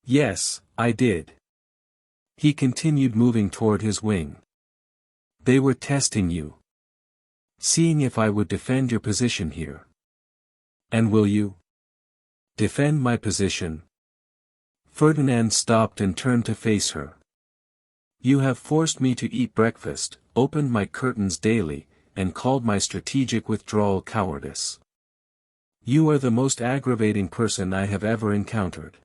S1: Yes, I did. He continued moving toward his wing. They were testing you. Seeing if I would defend your position here. And will you? Defend my position? Ferdinand stopped and turned to face her. You have forced me to eat breakfast, opened my curtains daily, and called my strategic withdrawal cowardice. You are the most aggravating person I have ever encountered.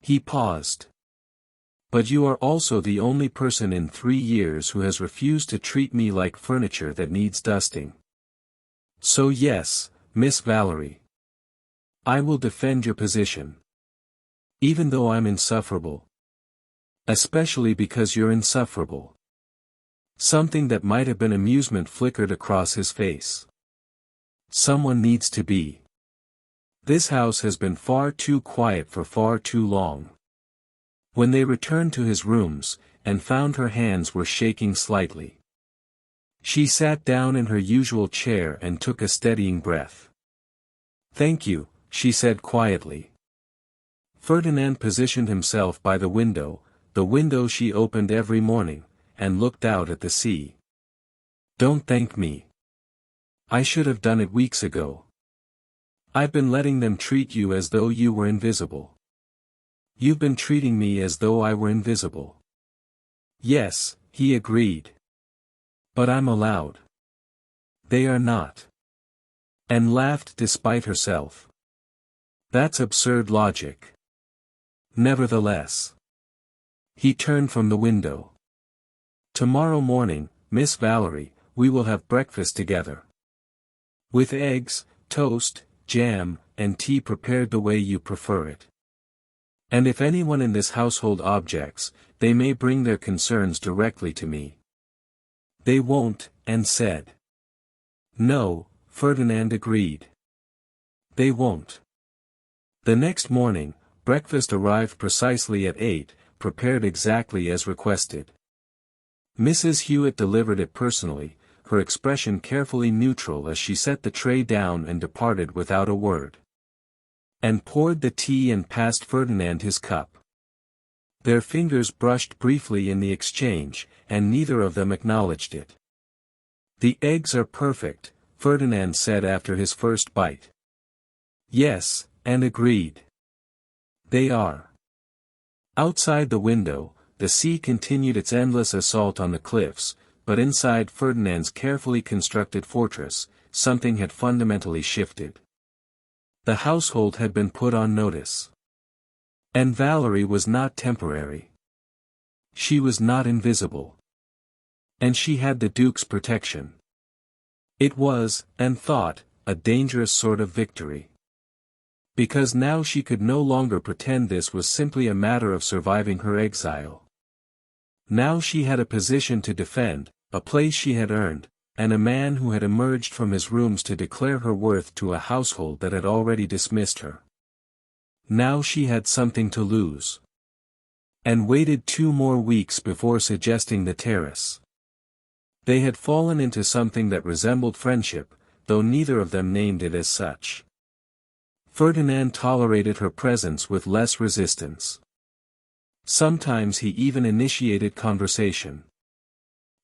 S1: He paused. But you are also the only person in 3 years who has refused to treat me like furniture that needs dusting. So yes, Miss Valerie. I will defend your position. Even though I'm insufferable. Especially because you're insufferable. Something that might have been amusement flickered across his face. Someone needs to be. This house has been far too quiet for far too long. When they returned to his rooms, and found her hands were shaking slightly. She sat down in her usual chair and took a steadying breath. Thank you, she said quietly. Ferdinand positioned himself by the window she opened every morning, and looked out at the sea. Don't thank me. I should have done it weeks ago. I've been letting them treat you as though you were invisible. You've been treating me as though I were invisible. Yes, he agreed. But I'm allowed. They are not. And laughed despite herself. That's absurd logic. Nevertheless. He turned from the window. Tomorrow morning, Miss Valerie, we will have breakfast together. With eggs, toast, jam, and tea prepared the way you prefer it. And if anyone in this household objects, they may bring their concerns directly to me. They won't, and said. No, Ferdinand agreed. They won't. The next morning, breakfast arrived precisely at 8, prepared exactly as requested. Mrs. Hewitt delivered it personally, her expression carefully neutral as she set the tray down and departed without a word. And poured the tea and passed Ferdinand his cup. Their fingers brushed briefly in the exchange, and neither of them acknowledged it. The eggs are perfect, Ferdinand said after his first bite. Yes, and agreed. They are. Outside the window, the sea continued its endless assault on the cliffs, but inside Ferdinand's carefully constructed fortress, something had fundamentally shifted. The household had been put on notice. And Valerie was not temporary. She was not invisible. And she had the Duke's protection. It was, and thought, a dangerous sort of victory. Because now she could no longer pretend this was simply a matter of surviving her exile. Now she had a position to defend, a place she had earned, and a man who had emerged from his rooms to declare her worth to a household that had already dismissed her. Now she had something to lose. And waited 2 more weeks before suggesting the terrace. They had fallen into something that resembled friendship, though neither of them named it as such. Ferdinand tolerated her presence with less resistance. Sometimes he even initiated conversation.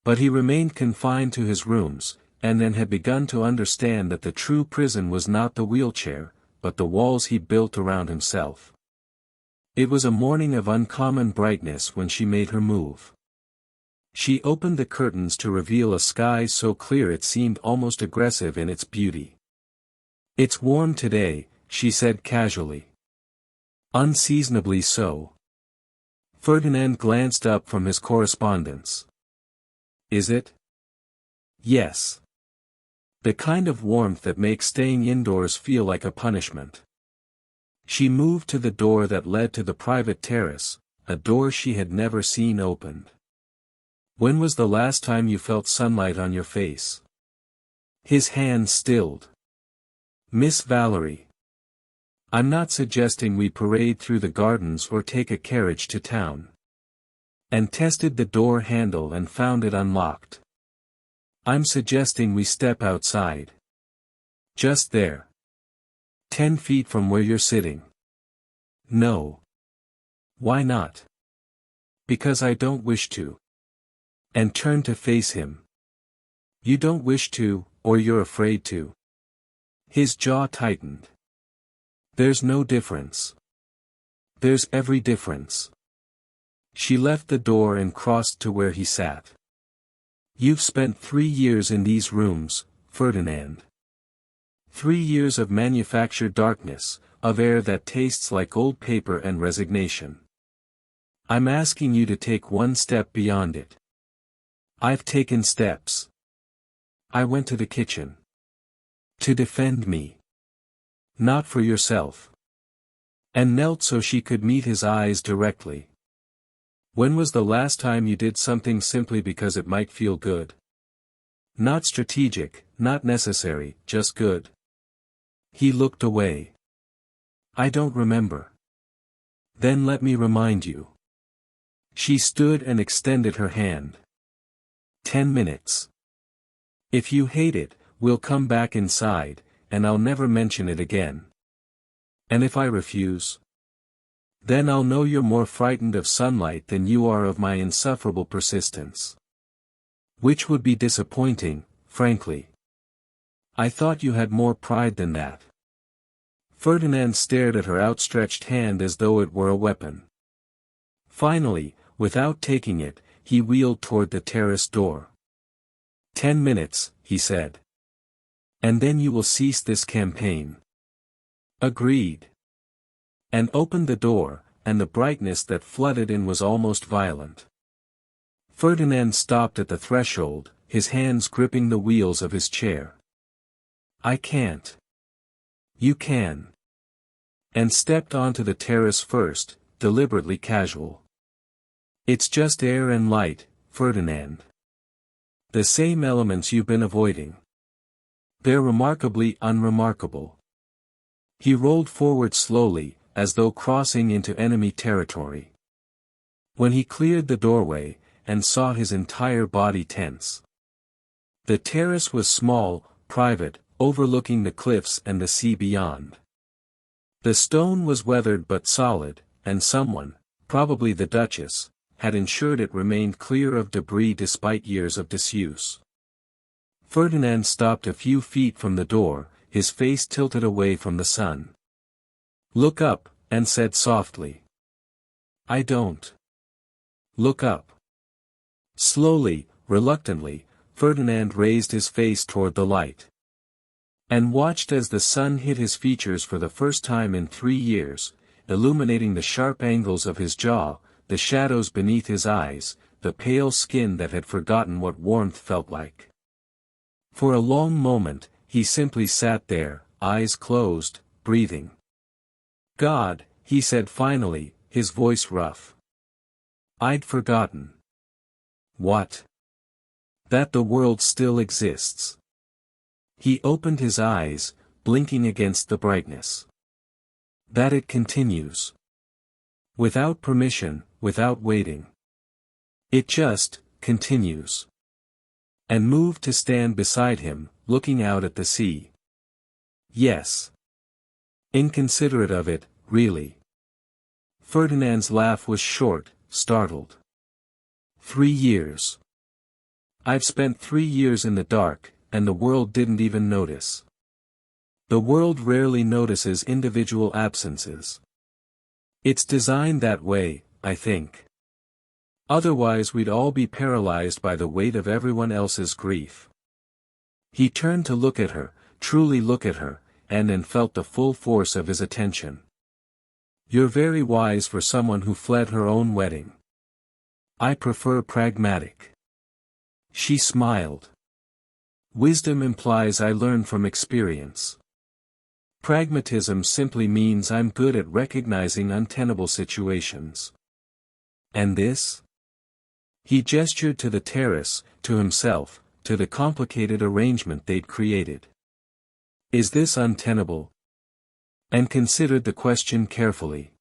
S1: But he remained confined to his rooms, and then had begun to understand that the true prison was not the wheelchair, but the walls he built around himself. It was a morning of uncommon brightness when she made her move. She opened the curtains to reveal a sky so clear it seemed almost aggressive in its beauty. It's warm today, she said casually. Unseasonably so. Ferdinand glanced up from his correspondence. Is it? Yes. The kind of warmth that makes staying indoors feel like a punishment. She moved to the door that led to the private terrace, a door she had never seen opened. When was the last time you felt sunlight on your face? His hand stilled. Miss Valerie. I'm not suggesting we parade through the gardens or take a carriage to town. And tested the door handle and found it unlocked. I'm suggesting we step outside. Just there. 10 feet from where you're sitting. No. Why not? Because I don't wish to. And turned to face him. You don't wish to, or you're afraid to. His jaw tightened. There's no difference. There's every difference. She left the door and crossed to where he sat. You've spent 3 years in these rooms, Ferdinand. 3 years of manufactured darkness, of air that tastes like old paper and resignation. I'm asking you to take one step beyond it. I've taken steps. I went to the kitchen. To defend me. Not for yourself. And knelt so she could meet his eyes directly. When was the last time you did something simply because it might feel good? Not strategic, not necessary, just good. He looked away. I don't remember. Then let me remind you. She stood and extended her hand. 10 minutes. If you hate it, we'll come back inside, and I'll never mention it again. And if I refuse? Then I'll know you're more frightened of sunlight than you are of my insufferable persistence. Which would be disappointing, frankly. I thought you had more pride than that. Ferdinand stared at her outstretched hand as though it were a weapon. Finally, without taking it, he wheeled toward the terrace door. 10 minutes, he said. And then you will cease this campaign. Agreed. And opened the door, and the brightness that flooded in was almost violent. Ferdinand stopped at the threshold, his hands gripping the wheels of his chair. I can't. You can. And stepped onto the terrace first, deliberately casual. It's just air and light, Ferdinand. The same elements you've been avoiding. They're remarkably unremarkable. He rolled forward slowly, as though crossing into enemy territory. When he cleared the doorway, and saw his entire body tense. The terrace was small, private, overlooking the cliffs and the sea beyond. The stone was weathered but solid, and someone, probably the Duchess, had ensured it remained clear of debris despite years of disuse. Ferdinand stopped a few feet from the door, his face tilted away from the sun. Look up, and said softly. I don't. Look up. Slowly, reluctantly, Ferdinand raised his face toward the light. And watched as the sun hit his features for the first time in 3 years, illuminating the sharp angles of his jaw, the shadows beneath his eyes, the pale skin that had forgotten what warmth felt like. For a long moment, he simply sat there, eyes closed, breathing. God, he said finally, his voice rough. I'd forgotten. What? That the world still exists. He opened his eyes, blinking against the brightness. That it continues. Without permission, without waiting. It just, continues. And moved to stand beside him, looking out at the sea. Yes. Inconsiderate of it, really. Ferdinand's laugh was short, startled. 3 years. I've spent 3 years in the dark, and the world didn't even notice. The world rarely notices individual absences. It's designed that way, I think. Otherwise we'd all be paralyzed by the weight of everyone else's grief. He turned to look at her, truly look at her, and then felt the full force of his attention. "You're very wise for someone who fled her own wedding. I prefer pragmatic." She smiled. "Wisdom implies I learn from experience. Pragmatism simply means I'm good at recognizing untenable situations." "And this?" He gestured to the terrace, to himself, to the complicated arrangement they'd created. "Is this untenable?" And considered the question carefully.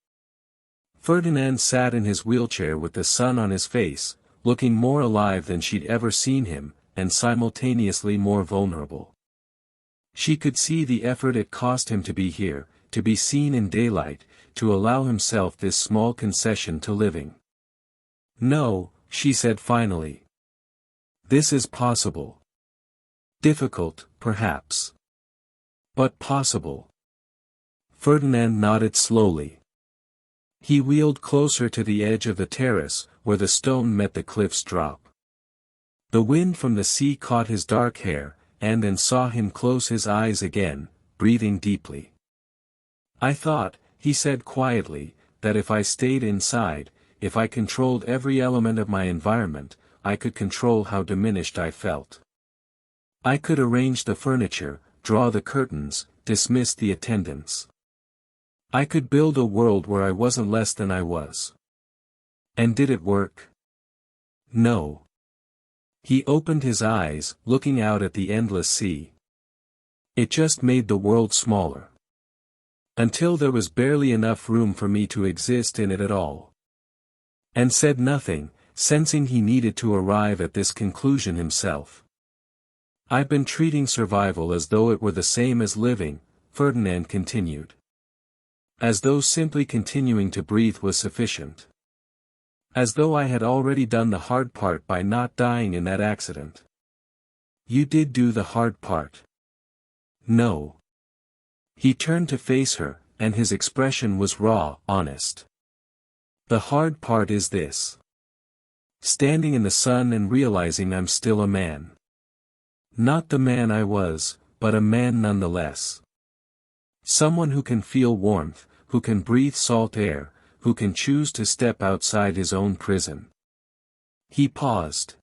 S1: Ferdinand sat in his wheelchair with the sun on his face, looking more alive than she'd ever seen him, and simultaneously more vulnerable. She could see the effort it cost him to be here, to be seen in daylight, to allow himself this small concession to living. "No," she said finally. "This is possible. Difficult, perhaps. But possible." Ferdinand nodded slowly. He wheeled closer to the edge of the terrace, where the stone met the cliff's drop. The wind from the sea caught his dark hair, and then saw him close his eyes again, breathing deeply. "I thought," he said quietly, "that if I stayed inside, if I controlled every element of my environment, I could control how diminished I felt. I could arrange the furniture, draw the curtains, dismiss the attendants. I could build a world where I wasn't less than I was." And did it work? No. He opened his eyes, looking out at the endless sea. It just made the world smaller. Until there was barely enough room for me to exist in it at all. And said nothing, sensing he needed to arrive at this conclusion himself. "I've been treating survival as though it were the same as living," Ferdinand continued. "As though simply continuing to breathe was sufficient. As though I had already done the hard part by not dying in that accident." "You did do the hard part." "No." He turned to face her, and his expression was raw, honest. "The hard part is this. Standing in the sun and realizing I'm still a man. Not the man I was, but a man nonetheless. Someone who can feel warmth, who can breathe salt air, who can choose to step outside his own prison." He paused.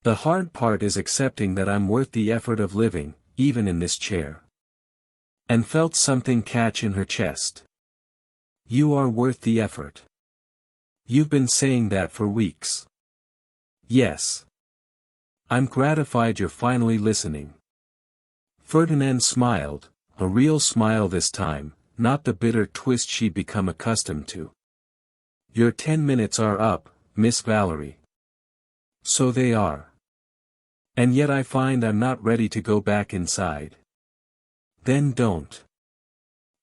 S1: "The hard part is accepting that I'm worth the effort of living, even in this chair." And felt something catch in her chest. "You are worth the effort. You've been saying that for weeks." "Yes. I'm gratified you're finally listening." Ferdinand smiled, a real smile this time, not the bitter twist she'd become accustomed to. "Your 10 minutes are up, Miss Valerie." "So they are. And yet I find I'm not ready to go back inside." "Then don't."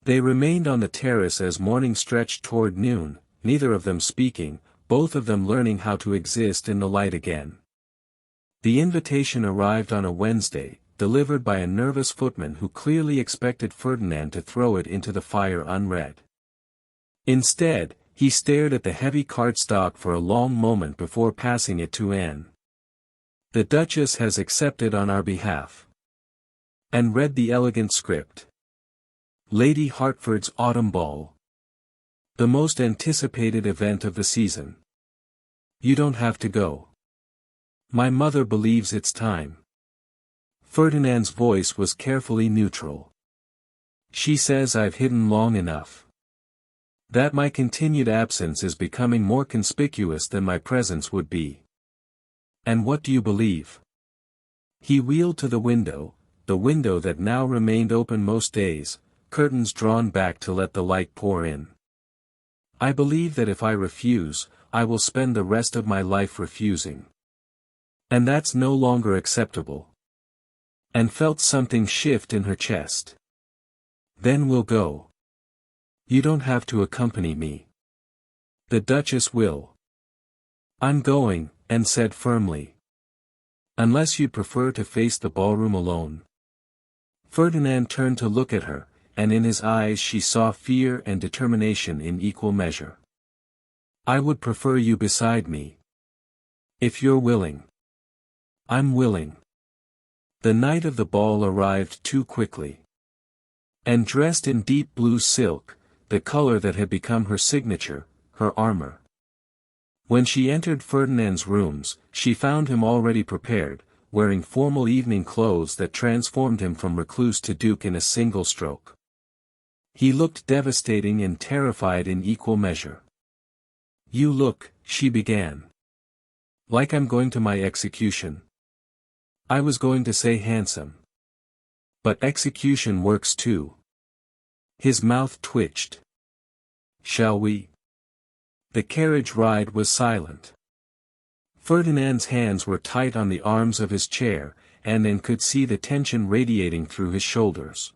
S1: They remained on the terrace as morning stretched toward noon, neither of them speaking, both of them learning how to exist in the light again. The invitation arrived on a Wednesday, delivered by a nervous footman who clearly expected Ferdinand to throw it into the fire unread. Instead, he stared at the heavy cardstock for a long moment before passing it to Anne. "The Duchess has accepted on our behalf." And read the elegant script. "Lady Hertford's Autumn Ball. The most anticipated event of the season. You don't have to go. My mother believes it's time." Ferdinand's voice was carefully neutral. "She says I've hidden long enough. That my continued absence is becoming more conspicuous than my presence would be." "And what do you believe?" He wheeled to the window that now remained open most days, curtains drawn back to let the light pour in. "I believe that if I refuse, I will spend the rest of my life refusing. And that's no longer acceptable." And felt something shift in her chest. "Then we'll go. You don't have to accompany me. The Duchess will." "I'm going," Anne said firmly. "Unless you'd prefer to face the ballroom alone." Ferdinand turned to look at her, and in his eyes she saw fear and determination in equal measure. "I would prefer you beside me. If you're willing." "I'm willing." The night of the ball arrived too quickly. And dressed in deep blue silk, the color that had become her signature, her armor. When she entered Ferdinand's rooms, she found him already prepared, wearing formal evening clothes that transformed him from recluse to duke in a single stroke. He looked devastating and terrified in equal measure. "You look," she began, "like I'm going to my execution." I was going to say handsome. But execution works too. His mouth twitched. "Shall we?" The carriage ride was silent. Ferdinand's hands were tight on the arms of his chair, and could see the tension radiating through his shoulders.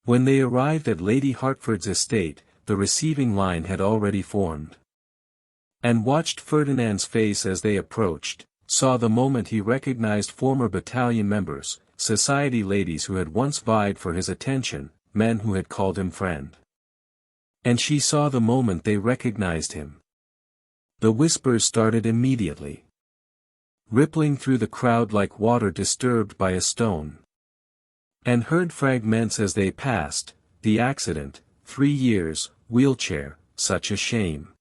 S1: When they arrived at Lady Hertford's estate, the receiving line had already formed. And watched Ferdinand's face as they approached, saw the moment he recognized former battalion members, society ladies who had once vied for his attention, men who had called him friend. And she saw the moment they recognized him. The whispers started immediately, rippling through the crowd like water disturbed by a stone. And heard fragments as they passed: "The accident, 3 years, wheelchair, such a shame."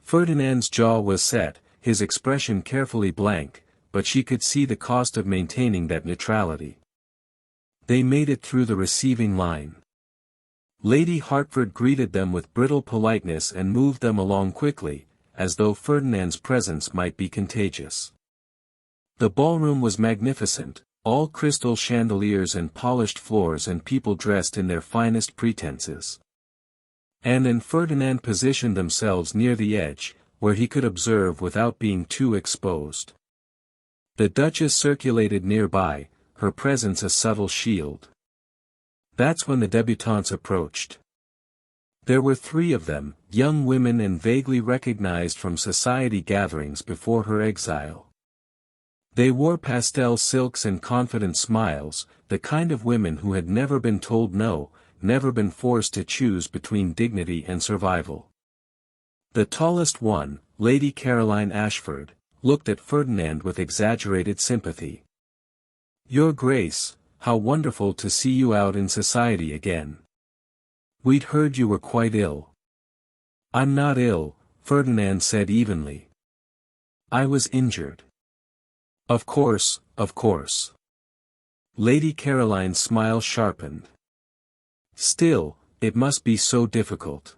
S1: Ferdinand's jaw was set, his expression carefully blank, but she could see the cost of maintaining that neutrality. They made it through the receiving line. Lady Hertford greeted them with brittle politeness and moved them along quickly, as though Ferdinand's presence might be contagious. The ballroom was magnificent, all crystal chandeliers and polished floors and people dressed in their finest pretenses. Anne and Ferdinand positioned themselves near the edge, where he could observe without being too exposed. The Duchess circulated nearby, her presence a subtle shield. That's when the débutantes approached. There were 3 of them, young women and vaguely recognized from society gatherings before her exile. They wore pastel silks and confident smiles, the kind of women who had never been told no, never been forced to choose between dignity and survival. The tallest one, Lady Caroline Ashford, looked at Ferdinand with exaggerated sympathy. "Your Grace, how wonderful to see you out in society again. We'd heard you were quite ill." "I'm not ill," Ferdinand said evenly. "I was injured." Of course, of course." Lady Caroline's smile sharpened. "Still, it must be so difficult.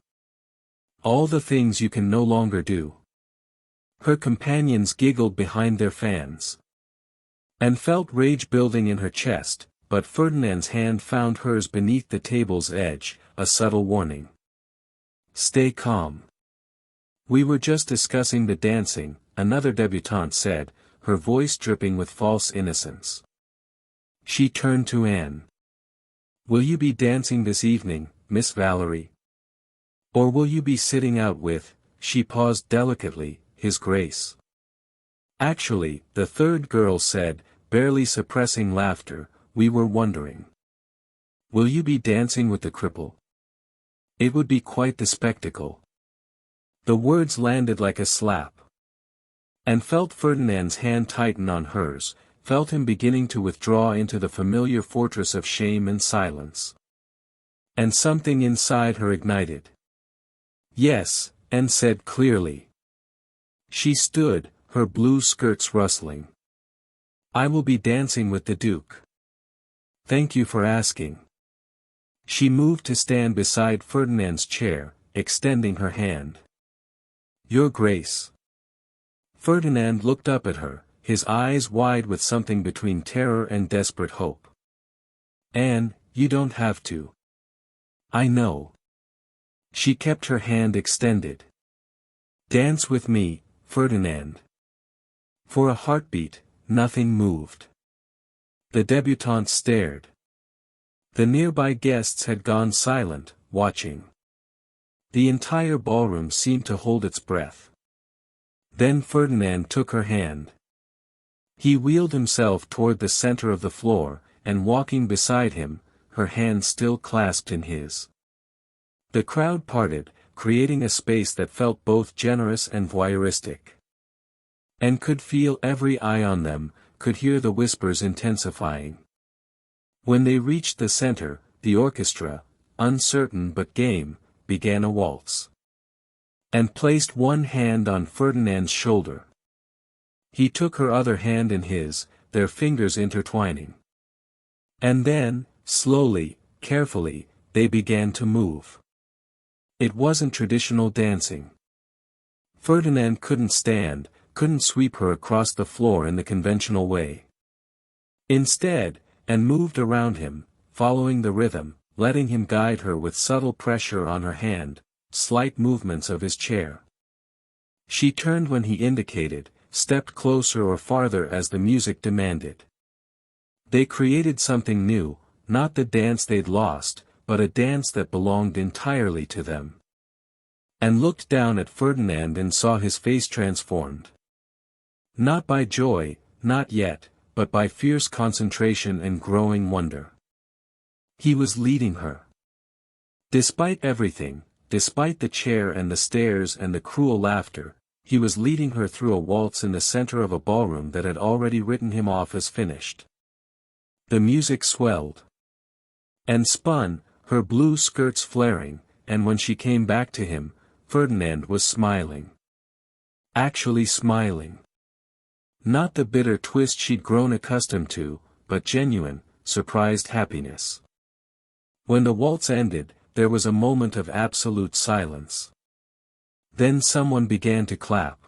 S1: All the things you can no longer do." Her companions giggled behind their fans. And felt rage building in her chest, but Ferdinand's hand found hers beneath the table's edge, a subtle warning. "Stay calm. We were just discussing the dancing," another débutante said, her voice dripping with false innocence. She turned to Anne. "Will you be dancing this evening, Miss Valerie? Or will you be sitting out with," she paused delicately, "His Grace?" "Actually," the third girl said, barely suppressing laughter, "we were wondering. Will you be dancing with the cripple? It would be quite the spectacle." The words landed like a slap. And felt Ferdinand's hand tighten on hers, felt him beginning to withdraw into the familiar fortress of shame and silence. And something inside her ignited. "Yes," Anne said clearly. She stood, her blue skirts rustling. "I will be dancing with the Duke." "Thank you for asking." She moved to stand beside Ferdinand's chair, extending her hand. "Your Grace." Ferdinand looked up at her, his eyes wide with something between terror and desperate hope. "Anne, you don't have to." "I know." She kept her hand extended. "Dance with me, Ferdinand." For a heartbeat, nothing moved. The débutantes stared. The nearby guests had gone silent, watching. The entire ballroom seemed to hold its breath. Then Ferdinand took her hand. He wheeled himself toward the center of the floor, and walking beside him, her hand still clasped in his. The crowd parted, creating a space that felt both generous and voyeuristic. And could feel every eye on them, could hear the whispers intensifying. When they reached the center, the orchestra, uncertain but game, began a waltz. And placed one hand on Ferdinand's shoulder. He took her other hand in his, their fingers intertwining. And then, slowly, carefully, they began to move. It wasn't traditional dancing. Ferdinand couldn't stand, couldn't sweep her across the floor in the conventional way. Instead, and moved around him, following the rhythm, letting him guide her with subtle pressure on her hand, slight movements of his chair. She turned when he indicated, stepped closer or farther as the music demanded. They created something new, not the dance they'd lost, but a dance that belonged entirely to them. And looked down at Ferdinand and saw his face transformed. Not by joy, not yet, but by fierce concentration and growing wonder. He was leading her. Despite everything, despite the chair and the stairs and the cruel laughter, he was leading her through a waltz in the center of a ballroom that had already written him off as finished. The music swelled. And spun, her blue skirts flaring, and when she came back to him, Ferdinand was smiling. Actually smiling. Not the bitter twist she'd grown accustomed to, but genuine, surprised happiness. When the waltz ended, there was a moment of absolute silence. Then someone began to clap.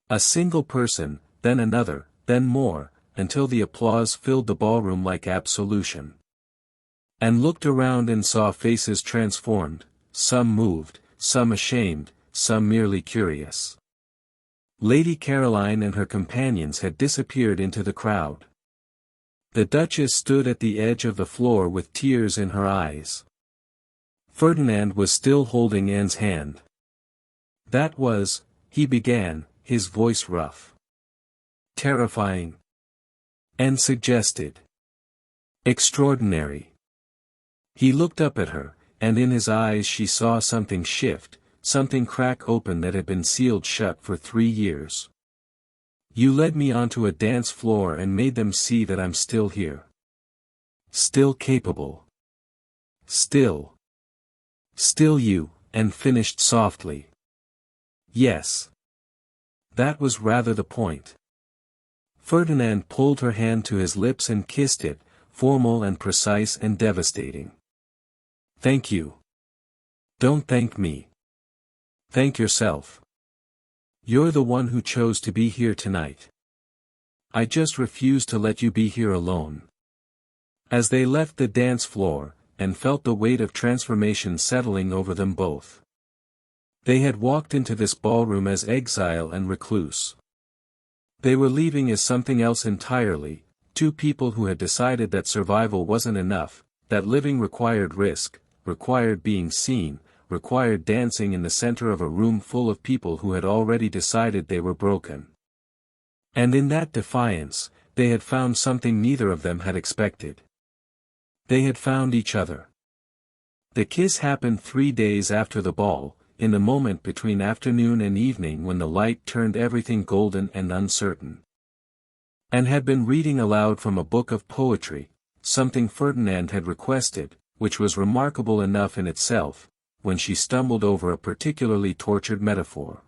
S1: A single person, then another, then more, until the applause filled the ballroom like absolution. And looked around and saw faces transformed, some moved, some ashamed, some merely curious. Lady Caroline and her companions had disappeared into the crowd. The Duchess stood at the edge of the floor with tears in her eyes. Ferdinand was still holding Anne's hand. That was, he began, his voice rough. Terrifying. And suggested. Extraordinary. He looked up at her, and in his eyes she saw something shift, something crack open that had been sealed shut for 3 years. You led me onto a dance floor and made them see that I'm still here. Still capable. Still you, and finished softly. Yes. That was rather the point. Ferdinand pulled her hand to his lips and kissed it, formal and precise and devastating. Thank you. Don't thank me. Thank yourself. You're the one who chose to be here tonight. I just refuse to let you be here alone. As they left the dance floor, and felt the weight of transformation settling over them both. They had walked into this ballroom as exile and recluse. They were leaving as something else entirely, two people who had decided that survival wasn't enough, that living required risk, required being seen, required dancing in the center of a room full of people who had already decided they were broken. And in that defiance, they had found something neither of them had expected. They had found each other. The kiss happened 3 days after the ball, in the moment between afternoon and evening when the light turned everything golden and uncertain. And had been reading aloud from a book of poetry, something Ferdinand had requested, which was remarkable enough in itself, when she stumbled over a particularly tortured metaphor.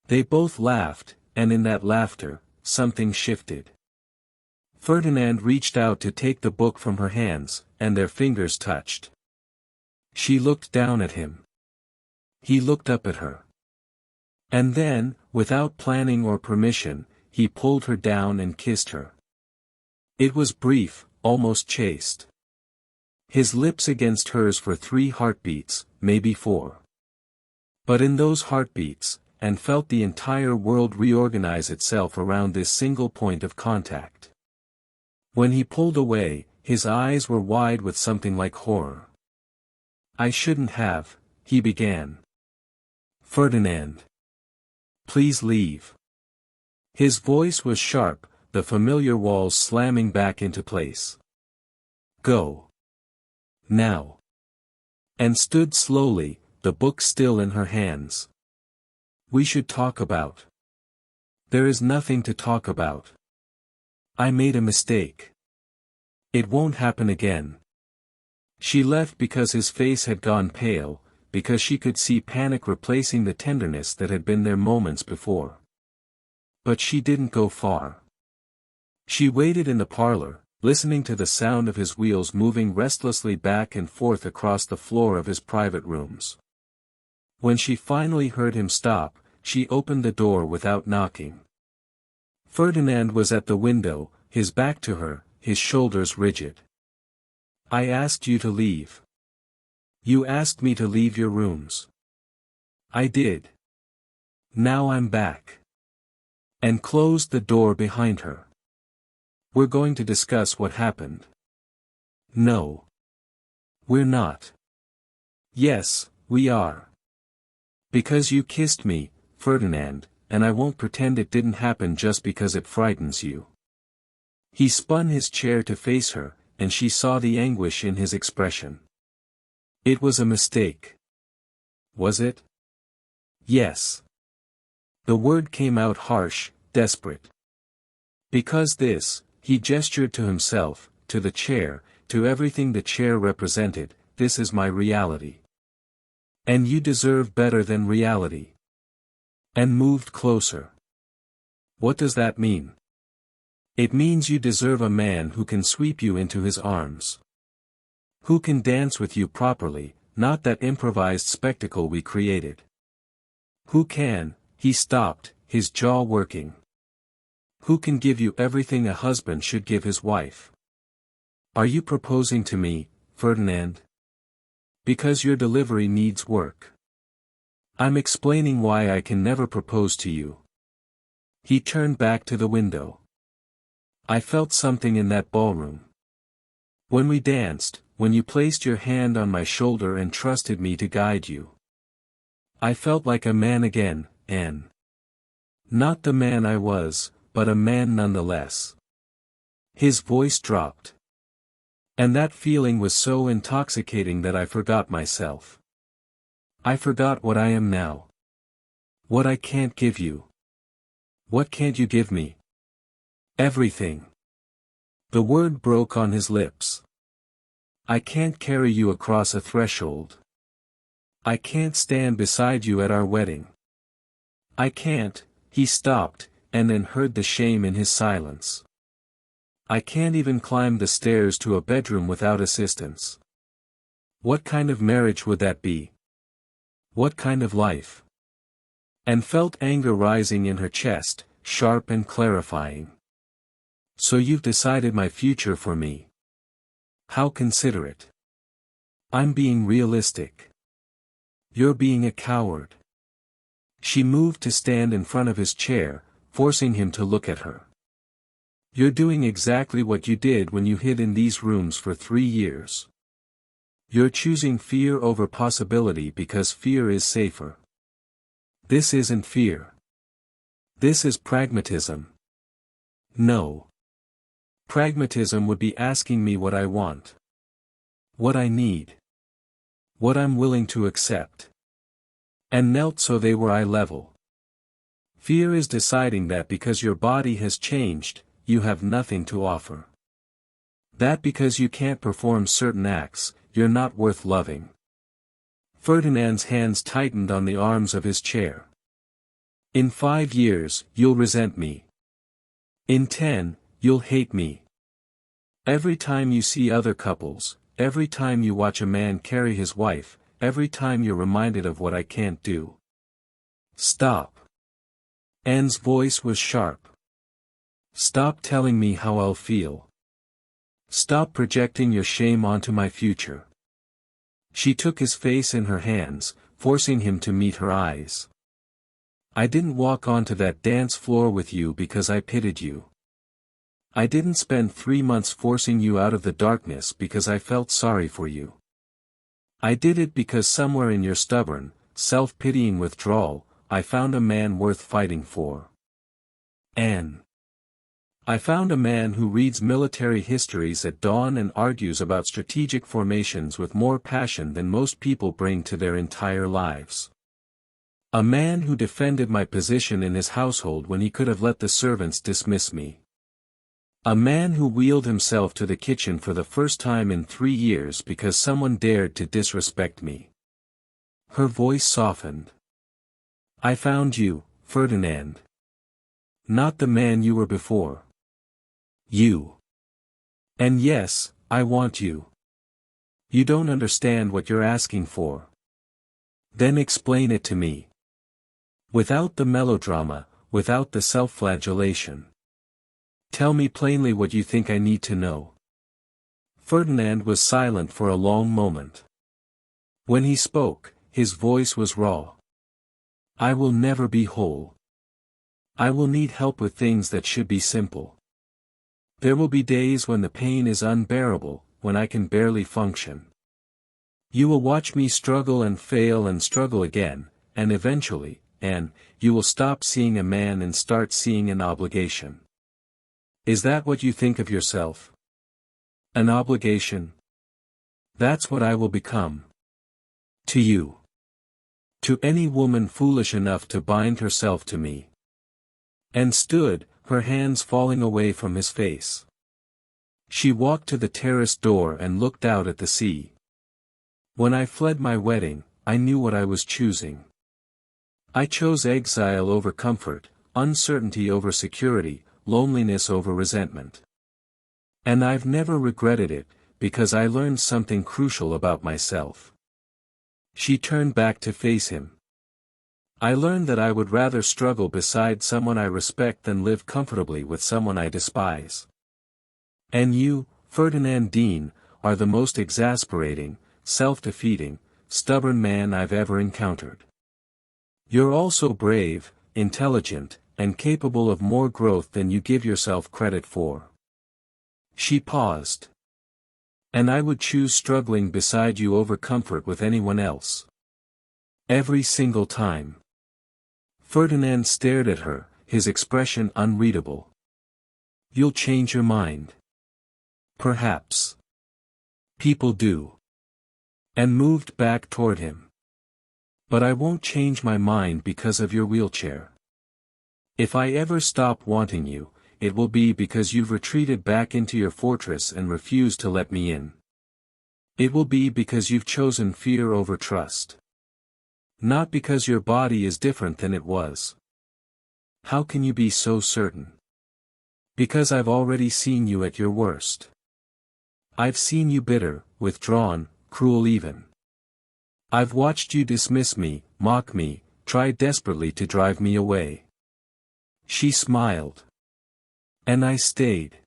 S1: They both laughed, and in that laughter, something shifted. Ferdinand reached out to take the book from her hands, and their fingers touched. She looked down at him. He looked up at her. And then, without planning or permission, he pulled her down and kissed her. It was brief, almost chaste. His lips against hers for 3 heartbeats, maybe 4. But in those heartbeats, and felt the entire world reorganize itself around this single point of contact. When he pulled away, his eyes were wide with something like horror. I shouldn't have, he began. Ferdinand. Please leave. His voice was sharp, the familiar walls slamming back into place. Go. Now. And stood slowly, the book still in her hands. We should talk about. There is nothing to talk about. I made a mistake. It won't happen again. She left because his face had gone pale, because she could see panic replacing the tenderness that had been there moments before. But she didn't go far. She waited in the parlor, listening to the sound of his wheels moving restlessly back and forth across the floor of his private rooms. When she finally heard him stop, she opened the door without knocking. Ferdinand was at the window, his back to her, his shoulders rigid. "I asked you to leave. You asked me to leave your rooms. I did. Now I'm back." And closed the door behind her. "We're going to discuss what happened." "No. We're not." "Yes, we are. Because you kissed me, Ferdinand, and I won't pretend it didn't happen just because it frightens you." He spun his chair to face her, and she saw the anguish in his expression. "It was a mistake." "Was it?" "Yes." The word came out harsh, desperate. "Because this," he gestured to himself, to the chair, to everything the chair represented, "this is my reality. And you deserve better than reality." And moved closer. "What does that mean?" "It means you deserve a man who can sweep you into his arms. Who can dance with you properly, not that improvised spectacle we created. Who can," he stopped, his jaw working. "Who can give you everything a husband should give his wife." "Are you proposing to me, Ferdinand?" "Because your delivery needs work. I'm explaining why I can never propose to you." He turned back to the window. "I felt something in that ballroom. When we danced, when you placed your hand on my shoulder and trusted me to guide you. I felt like a man again, Anne. Not the man I was, but a man nonetheless." His voice dropped. "And that feeling was so intoxicating that I forgot myself. I forgot what I am now. What I can't give you." "What can't you give me?" "Everything." The word broke on his lips. "I can't carry you across a threshold. I can't stand beside you at our wedding. I can't," he stopped, and then heard the shame in his silence. "I can't even climb the stairs to a bedroom without assistance. What kind of marriage would that be? What kind of life?" And felt anger rising in her chest, sharp and clarifying. "So you've decided my future for me. How considerate." "I'm being realistic." "You're being a coward." She moved to stand in front of his chair, forcing him to look at her. "You're doing exactly what you did when you hid in these rooms for 3 years. You're choosing fear over possibility because fear is safer. This isn't fear. This is pragmatism." "No. Pragmatism would be asking me what I want. What I need. What I'm willing to accept." And knelt so they were eye level. "Fear is deciding that because your body has changed, you have nothing to offer. That because you can't perform certain acts, you're not worth loving." Ferdinand's hands tightened on the arms of his chair. "In 5 years, you'll resent me. In 10, you'll hate me. Every time you see other couples, every time you watch a man carry his wife, every time you're reminded of what I can't do. Stop." Anne's voice was sharp. "Stop telling me how I'll feel. Stop projecting your shame onto my future." She took his face in her hands, forcing him to meet her eyes. "I didn't walk onto that dance floor with you because I pitied you. I didn't spend 3 months forcing you out of the darkness because I felt sorry for you. I did it because somewhere in your stubborn, self-pitying withdrawal, I found a man worth fighting for. Anne. I found a man who reads military histories at dawn and argues about strategic formations with more passion than most people bring to their entire lives. A man who defended my position in his household when he could have let the servants dismiss me. A man who wheeled himself to the kitchen for the first time in 3 years because someone dared to disrespect me. Her voice softened. I found you, Ferdinand. Not the man you were before. You. And yes, I want you. You don't understand what you're asking for. Then explain it to me. Without the melodrama, without the self-flagellation. Tell me plainly what you think I need to know. Ferdinand was silent for a long moment. When he spoke, his voice was raw. I will never be whole. I will need help with things that should be simple. There will be days when the pain is unbearable, when I can barely function. You will watch me struggle and fail and struggle again, and eventually, you will stop seeing a man and start seeing an obligation. Is that what you think of yourself? An obligation? That's what I will become. To you. To any woman foolish enough to bind herself to me. And stood, her hands falling away from his face. She walked to the terrace door and looked out at the sea. When I fled my wedding, I knew what I was choosing. I chose exile over comfort, uncertainty over security, loneliness over resentment. And I've never regretted it, because I learned something crucial about myself. She turned back to face him. I learned that I would rather struggle beside someone I respect than live comfortably with someone I despise. And you, Ferdinand Dean, are the most exasperating, self-defeating, stubborn man I've ever encountered. You're also brave, intelligent, and capable of more growth than you give yourself credit for. She paused. And I would choose struggling beside you over comfort with anyone else. Every single time. Ferdinand stared at her, his expression unreadable. You'll change your mind. Perhaps. People do. And moved back toward him. But I won't change my mind because of your wheelchair. If I ever stop wanting you, it will be because you've retreated back into your fortress and refused to let me in. It will be because you've chosen fear over trust. Not because your body is different than it was. How can you be so certain? Because I've already seen you at your worst. I've seen you bitter, withdrawn, cruel even. I've watched you dismiss me, mock me, try desperately to drive me away. She smiled. And I stayed.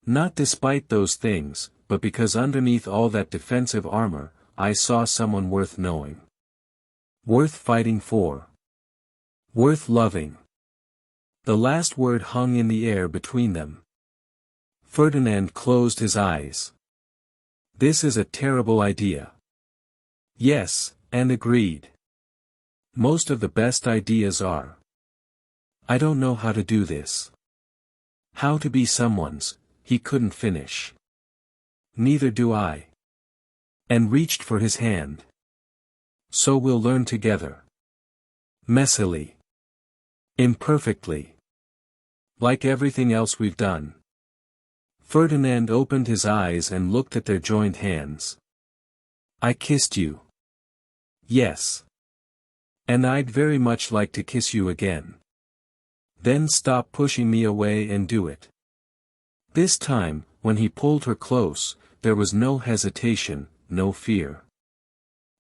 S1: Not despite those things, but because underneath all that defensive armor, I saw someone worth knowing. Worth fighting for. Worth loving. The last word hung in the air between them. Ferdinand closed his eyes. This is a terrible idea. Yes, and agreed. Most of the best ideas are. I don't know how to do this. How to be someone's, he couldn't finish. Neither do I. And reached for his hand. So we'll learn together. Messily. Imperfectly. Like everything else we've done. Ferdinand opened his eyes and looked at their joined hands. I kissed you. Yes. And I'd very much like to kiss you again. Then stop pushing me away and do it. This time, when he pulled her close, there was no hesitation, no fear.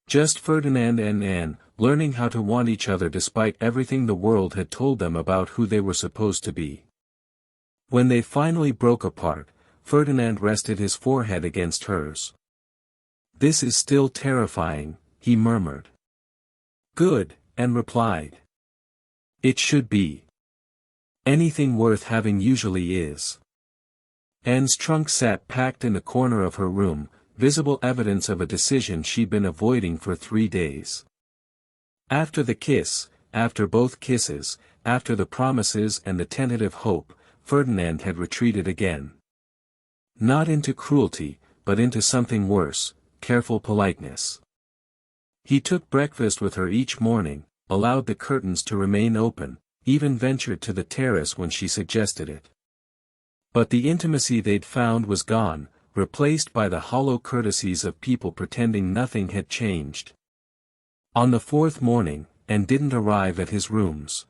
S1: Just Ferdinand and Anne, learning how to want each other despite everything the world had told them about who they were supposed to be. When they finally broke apart, Ferdinand rested his forehead against hers. This is still terrifying, he murmured. Good, Anne replied. It should be. Anything worth having usually is. Anne's trunk sat packed in the corner of her room, visible evidence of a decision she'd been avoiding for 3 days. After the kiss, after both kisses, after the promises and the tentative hope, Ferdinand had retreated again. Not into cruelty, but into something worse, careful politeness. He took breakfast with her each morning, allowed the curtains to remain open, even ventured to the terrace when she suggested it. But the intimacy they'd found was gone, replaced by the hollow courtesies of people pretending nothing had changed. On the fourth morning, Anne didn't arrive at his rooms.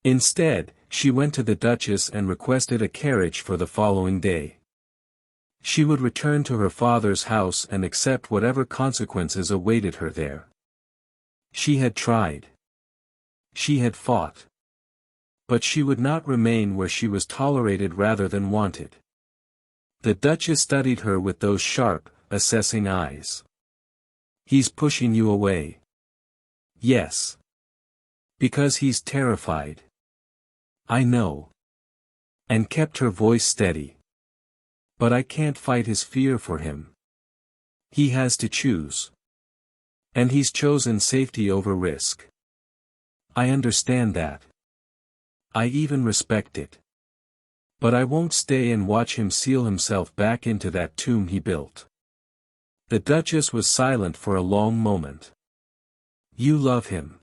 S1: Instead, she went to the Duchess and requested a carriage for the following day. She would return to her father's house and accept whatever consequences awaited her there. She had tried. She had fought. But she would not remain where she was tolerated rather than wanted. The Duchess studied her with those sharp, assessing eyes. "He's pushing you away." "Yes. Because he's terrified." "I know." And kept her voice steady. "But I can't fight his fear for him. He has to choose. And he's chosen safety over risk. I understand that. I even respect it. But I won't stay and watch him seal himself back into that tomb he built." The Duchess was silent for a long moment. "You love him."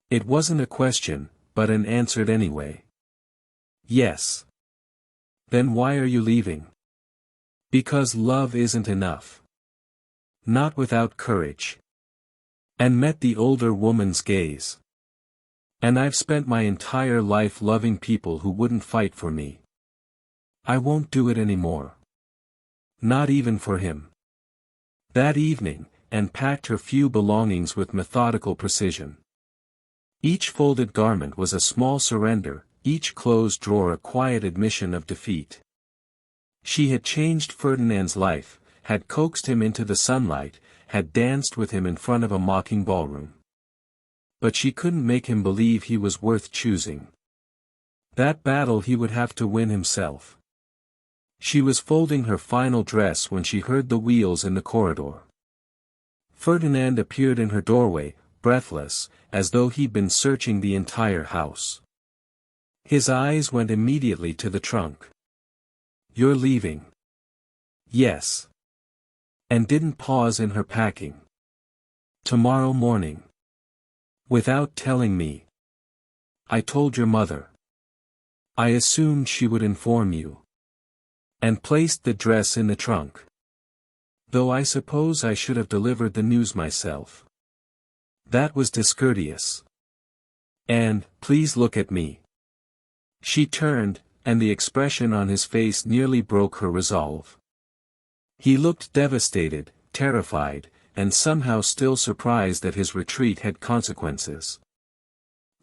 S1: It wasn't a question, but Anne answered anyway. "Yes." "Then why are you leaving?" "Because love isn't enough. Not without courage." Anne met the older woman's gaze. "And I've spent my entire life loving people who wouldn't fight for me. I won't do it anymore. Not even for him." That evening, Anne packed her few belongings with methodical precision. Each folded garment was a small surrender, each closed drawer a quiet admission of defeat. She had changed Ferdinand's life, had coaxed him into the sunlight, had danced with him in front of a mocking ballroom. But she couldn't make him believe he was worth choosing. That battle he would have to win himself. She was folding her final dress when she heard the wheels in the corridor. Ferdinand appeared in her doorway, breathless, as though he'd been searching the entire house. His eyes went immediately to the trunk. "You're leaving?" "Yes." And didn't pause in her packing. "Tomorrow morning." "Without telling me?" "I told your mother. I assumed she would inform you." And placed the dress in the trunk. "Though I suppose I should have delivered the news myself." "That was discourteous." "And, please look at me." She turned, and the expression on his face nearly broke her resolve. He looked devastated, terrified, and somehow still surprised that his retreat had consequences.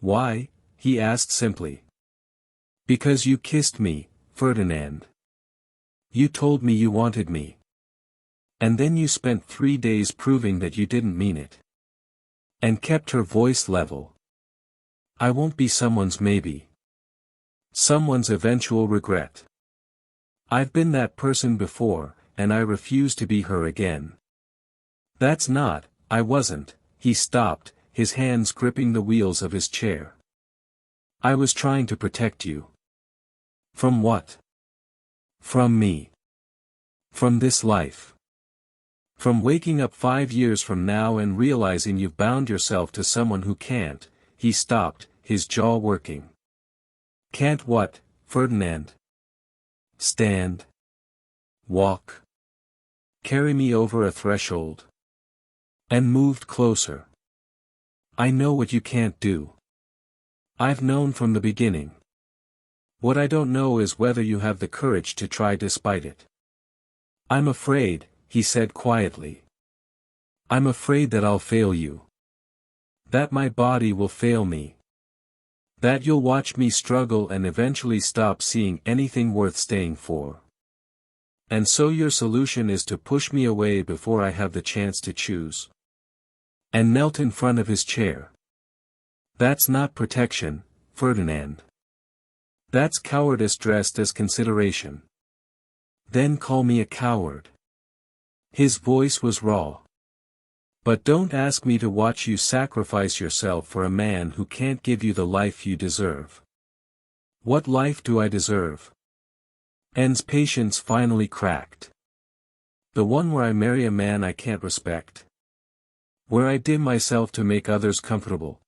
S1: "Why?" he asked simply. "Because you kissed me, Ferdinand. You told me you wanted me. And then you spent 3 days proving that you didn't mean it." And kept her voice level. "I won't be someone's maybe. Someone's eventual regret. I've been that person before, and I refuse to be her again." "That's not, I wasn't," he stopped, his hands gripping the wheels of his chair. "I was trying to protect you." "From what?" "From me. From this life. From waking up 5 years from now and realizing you've bound yourself to someone who can't." He stopped, his jaw working. "Can't what, Ferdinand?" "Stand. Walk. Carry me over a threshold." And moved closer. "I know what you can't do. I've known from the beginning. What I don't know is whether you have the courage to try despite it." "I'm afraid," he said quietly. "I'm afraid that I'll fail you. That my body will fail me. That you'll watch me struggle and eventually stop seeing anything worth staying for. And so your solution is to push me away before I have the chance to choose." And knelt in front of his chair. "That's not protection, Ferdinand. That's cowardice dressed as consideration." "Then call me a coward." His voice was raw. "But don't ask me to watch you sacrifice yourself for a man who can't give you the life you deserve." "What life do I deserve?" Anne's patience finally cracked. "The one where I marry a man I can't respect. Where I dim myself to make others comfortable.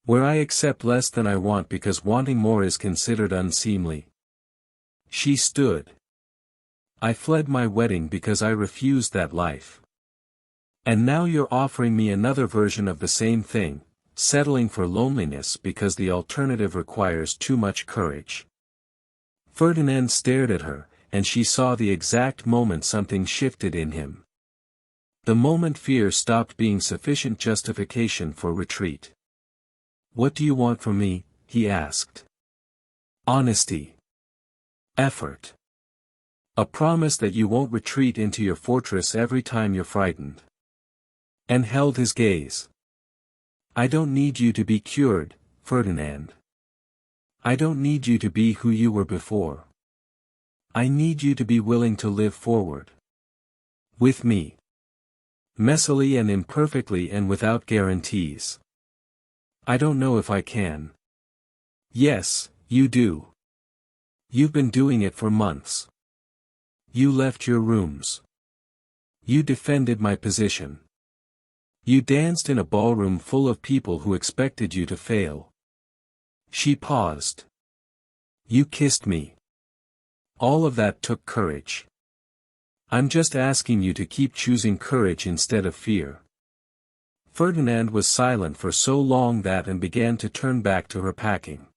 S1: Where I accept less than I want because wanting more is considered unseemly. She stood. I fled my wedding because I refused that life. And now you're offering me another version of the same thing, settling for loneliness because the alternative requires too much courage. Ferdinand stared at her, and she saw the exact moment something shifted in him. The moment fear stopped being sufficient justification for retreat. "What do you want from me?" he asked. "Honesty. Effort. A promise that you won't retreat into your fortress every time you're frightened." And held his gaze. "I don't need you to be cured, Ferdinand. I don't need you to be who you were before. I need you to be willing to live forward. With me. Messily and imperfectly and without guarantees. I don't know if I can." "Yes, you do. You've been doing it for months. You left your rooms. You defended my position. You danced in a ballroom full of people who expected you to fail." She paused. "You kissed me. All of that took courage. I'm just asking you to keep choosing courage instead of fear." Ferdinand was silent for so long that and began to turn back to her packing.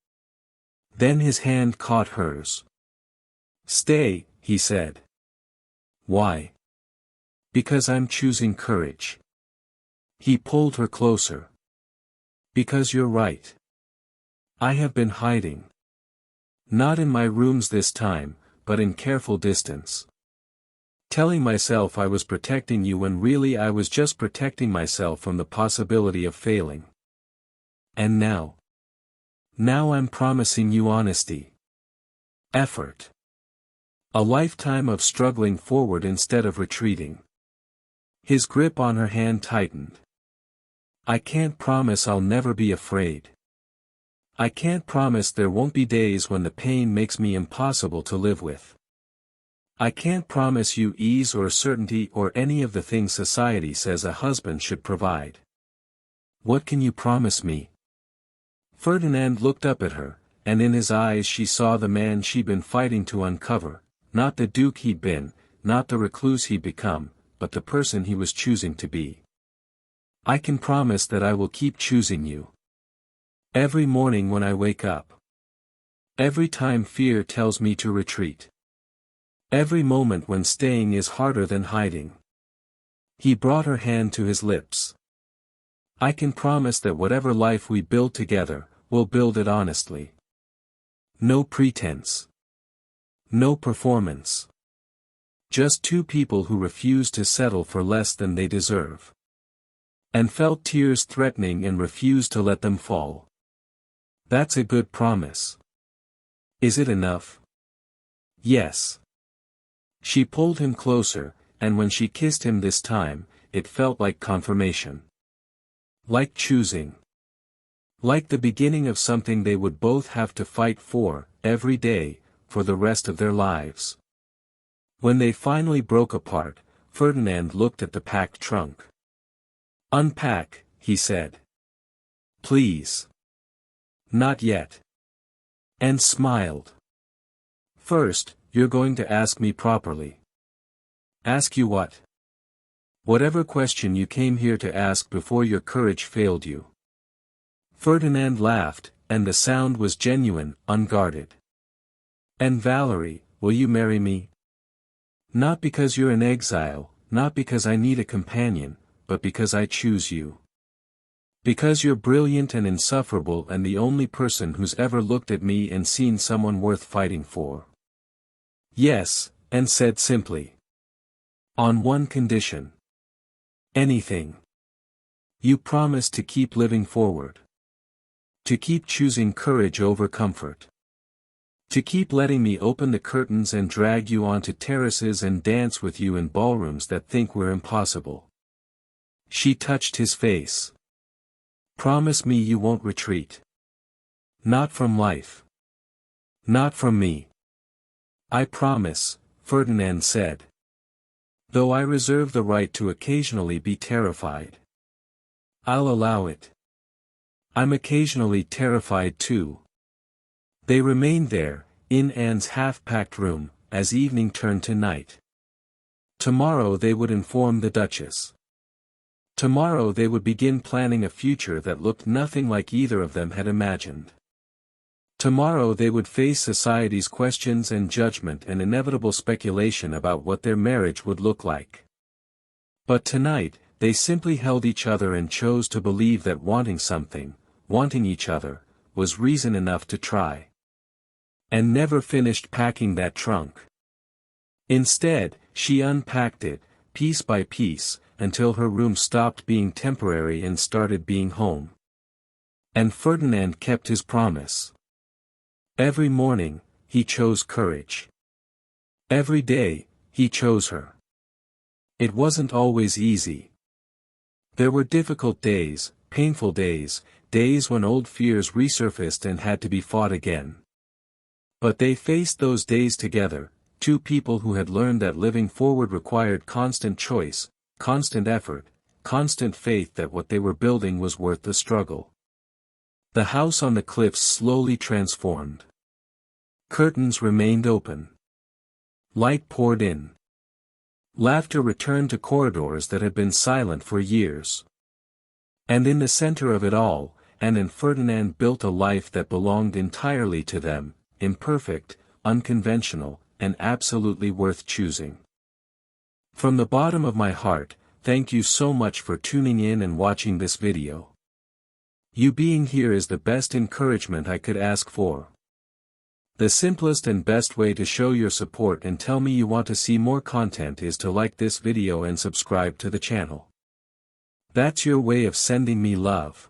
S1: Then his hand caught hers. "Stay," he said. "Why?" "Because I'm choosing courage." He pulled her closer. "Because you're right. I have been hiding. Not in my rooms this time, but in careful distance. Telling myself I was protecting you when really I was just protecting myself from the possibility of failing. And now I'm promising you honesty. Effort. A lifetime of struggling forward instead of retreating." His grip on her hand tightened. "I can't promise I'll never be afraid. I can't promise there won't be days when the pain makes me impossible to live with. I can't promise you ease or certainty or any of the things society says a husband should provide. What can you promise me?" Ferdinand looked up at her, and in his eyes she saw the man she'd been fighting to uncover, not the duke he'd been, not the recluse he'd become, but the person he was choosing to be. "I can promise that I will keep choosing you. Every morning when I wake up. Every time fear tells me to retreat. Every moment when staying is harder than hiding." He brought her hand to his lips. "I can promise that whatever life we build together, we'll build it honestly. No pretense. No performance. Just two people who refuse to settle for less than they deserve." And felt tears threatening and refused to let them fall. "That's a good promise. Is it enough?" "Yes." She pulled him closer, and when she kissed him this time, it felt like confirmation. Like choosing. Like the beginning of something they would both have to fight for, every day, for the rest of their lives. When they finally broke apart, Ferdinand looked at the packed trunk. "Unpack," he said. "Please." "Not yet." And smiled. "First, you're going to ask me properly." "Ask you what?" "Whatever question you came here to ask before your courage failed you." Ferdinand laughed, and the sound was genuine, unguarded. "And Valerie, will you marry me? Not because you're in exile, not because I need a companion, but because I choose you. Because you're brilliant and insufferable and the only person who's ever looked at me and seen someone worth fighting for." "Yes," and said simply. "On one condition." "Anything." "You promise to keep living forward. To keep choosing courage over comfort. To keep letting me open the curtains and drag you onto terraces and dance with you in ballrooms that think we're impossible." She touched his face. "Promise me you won't retreat. Not from life. Not from me." "I promise," Ferdinand said. "Though I reserve the right to occasionally be terrified. I'll allow it. I'm occasionally terrified too." They remained there, in Anne's half-packed room, as evening turned to night. Tomorrow they would inform the Duchess. Tomorrow they would begin planning a future that looked nothing like either of them had imagined. Tomorrow they would face society's questions and judgment and inevitable speculation about what their marriage would look like. But tonight, they simply held each other and chose to believe that wanting something, wanting each other, was reason enough to try. Anne never finished packing that trunk. Instead, she unpacked it, piece by piece, until her room stopped being temporary and started being home. And Ferdinand kept his promise. Every morning, he chose courage. Every day, he chose her. It wasn't always easy. There were difficult days, painful days, days when old fears resurfaced and had to be fought again. But they faced those days together, two people who had learned that living forward required constant choice, constant effort, constant faith that what they were building was worth the struggle. The house on the cliffs slowly transformed. Curtains remained open. Light poured in. Laughter returned to corridors that had been silent for years. And in the center of it all, Anne and Ferdinand built a life that belonged entirely to them, imperfect, unconventional, and absolutely worth choosing. From the bottom of my heart, thank you so much for tuning in and watching this video. You being here is the best encouragement I could ask for. The simplest and best way to show your support and tell me you want to see more content is to like this video and subscribe to the channel. That's your way of sending me love.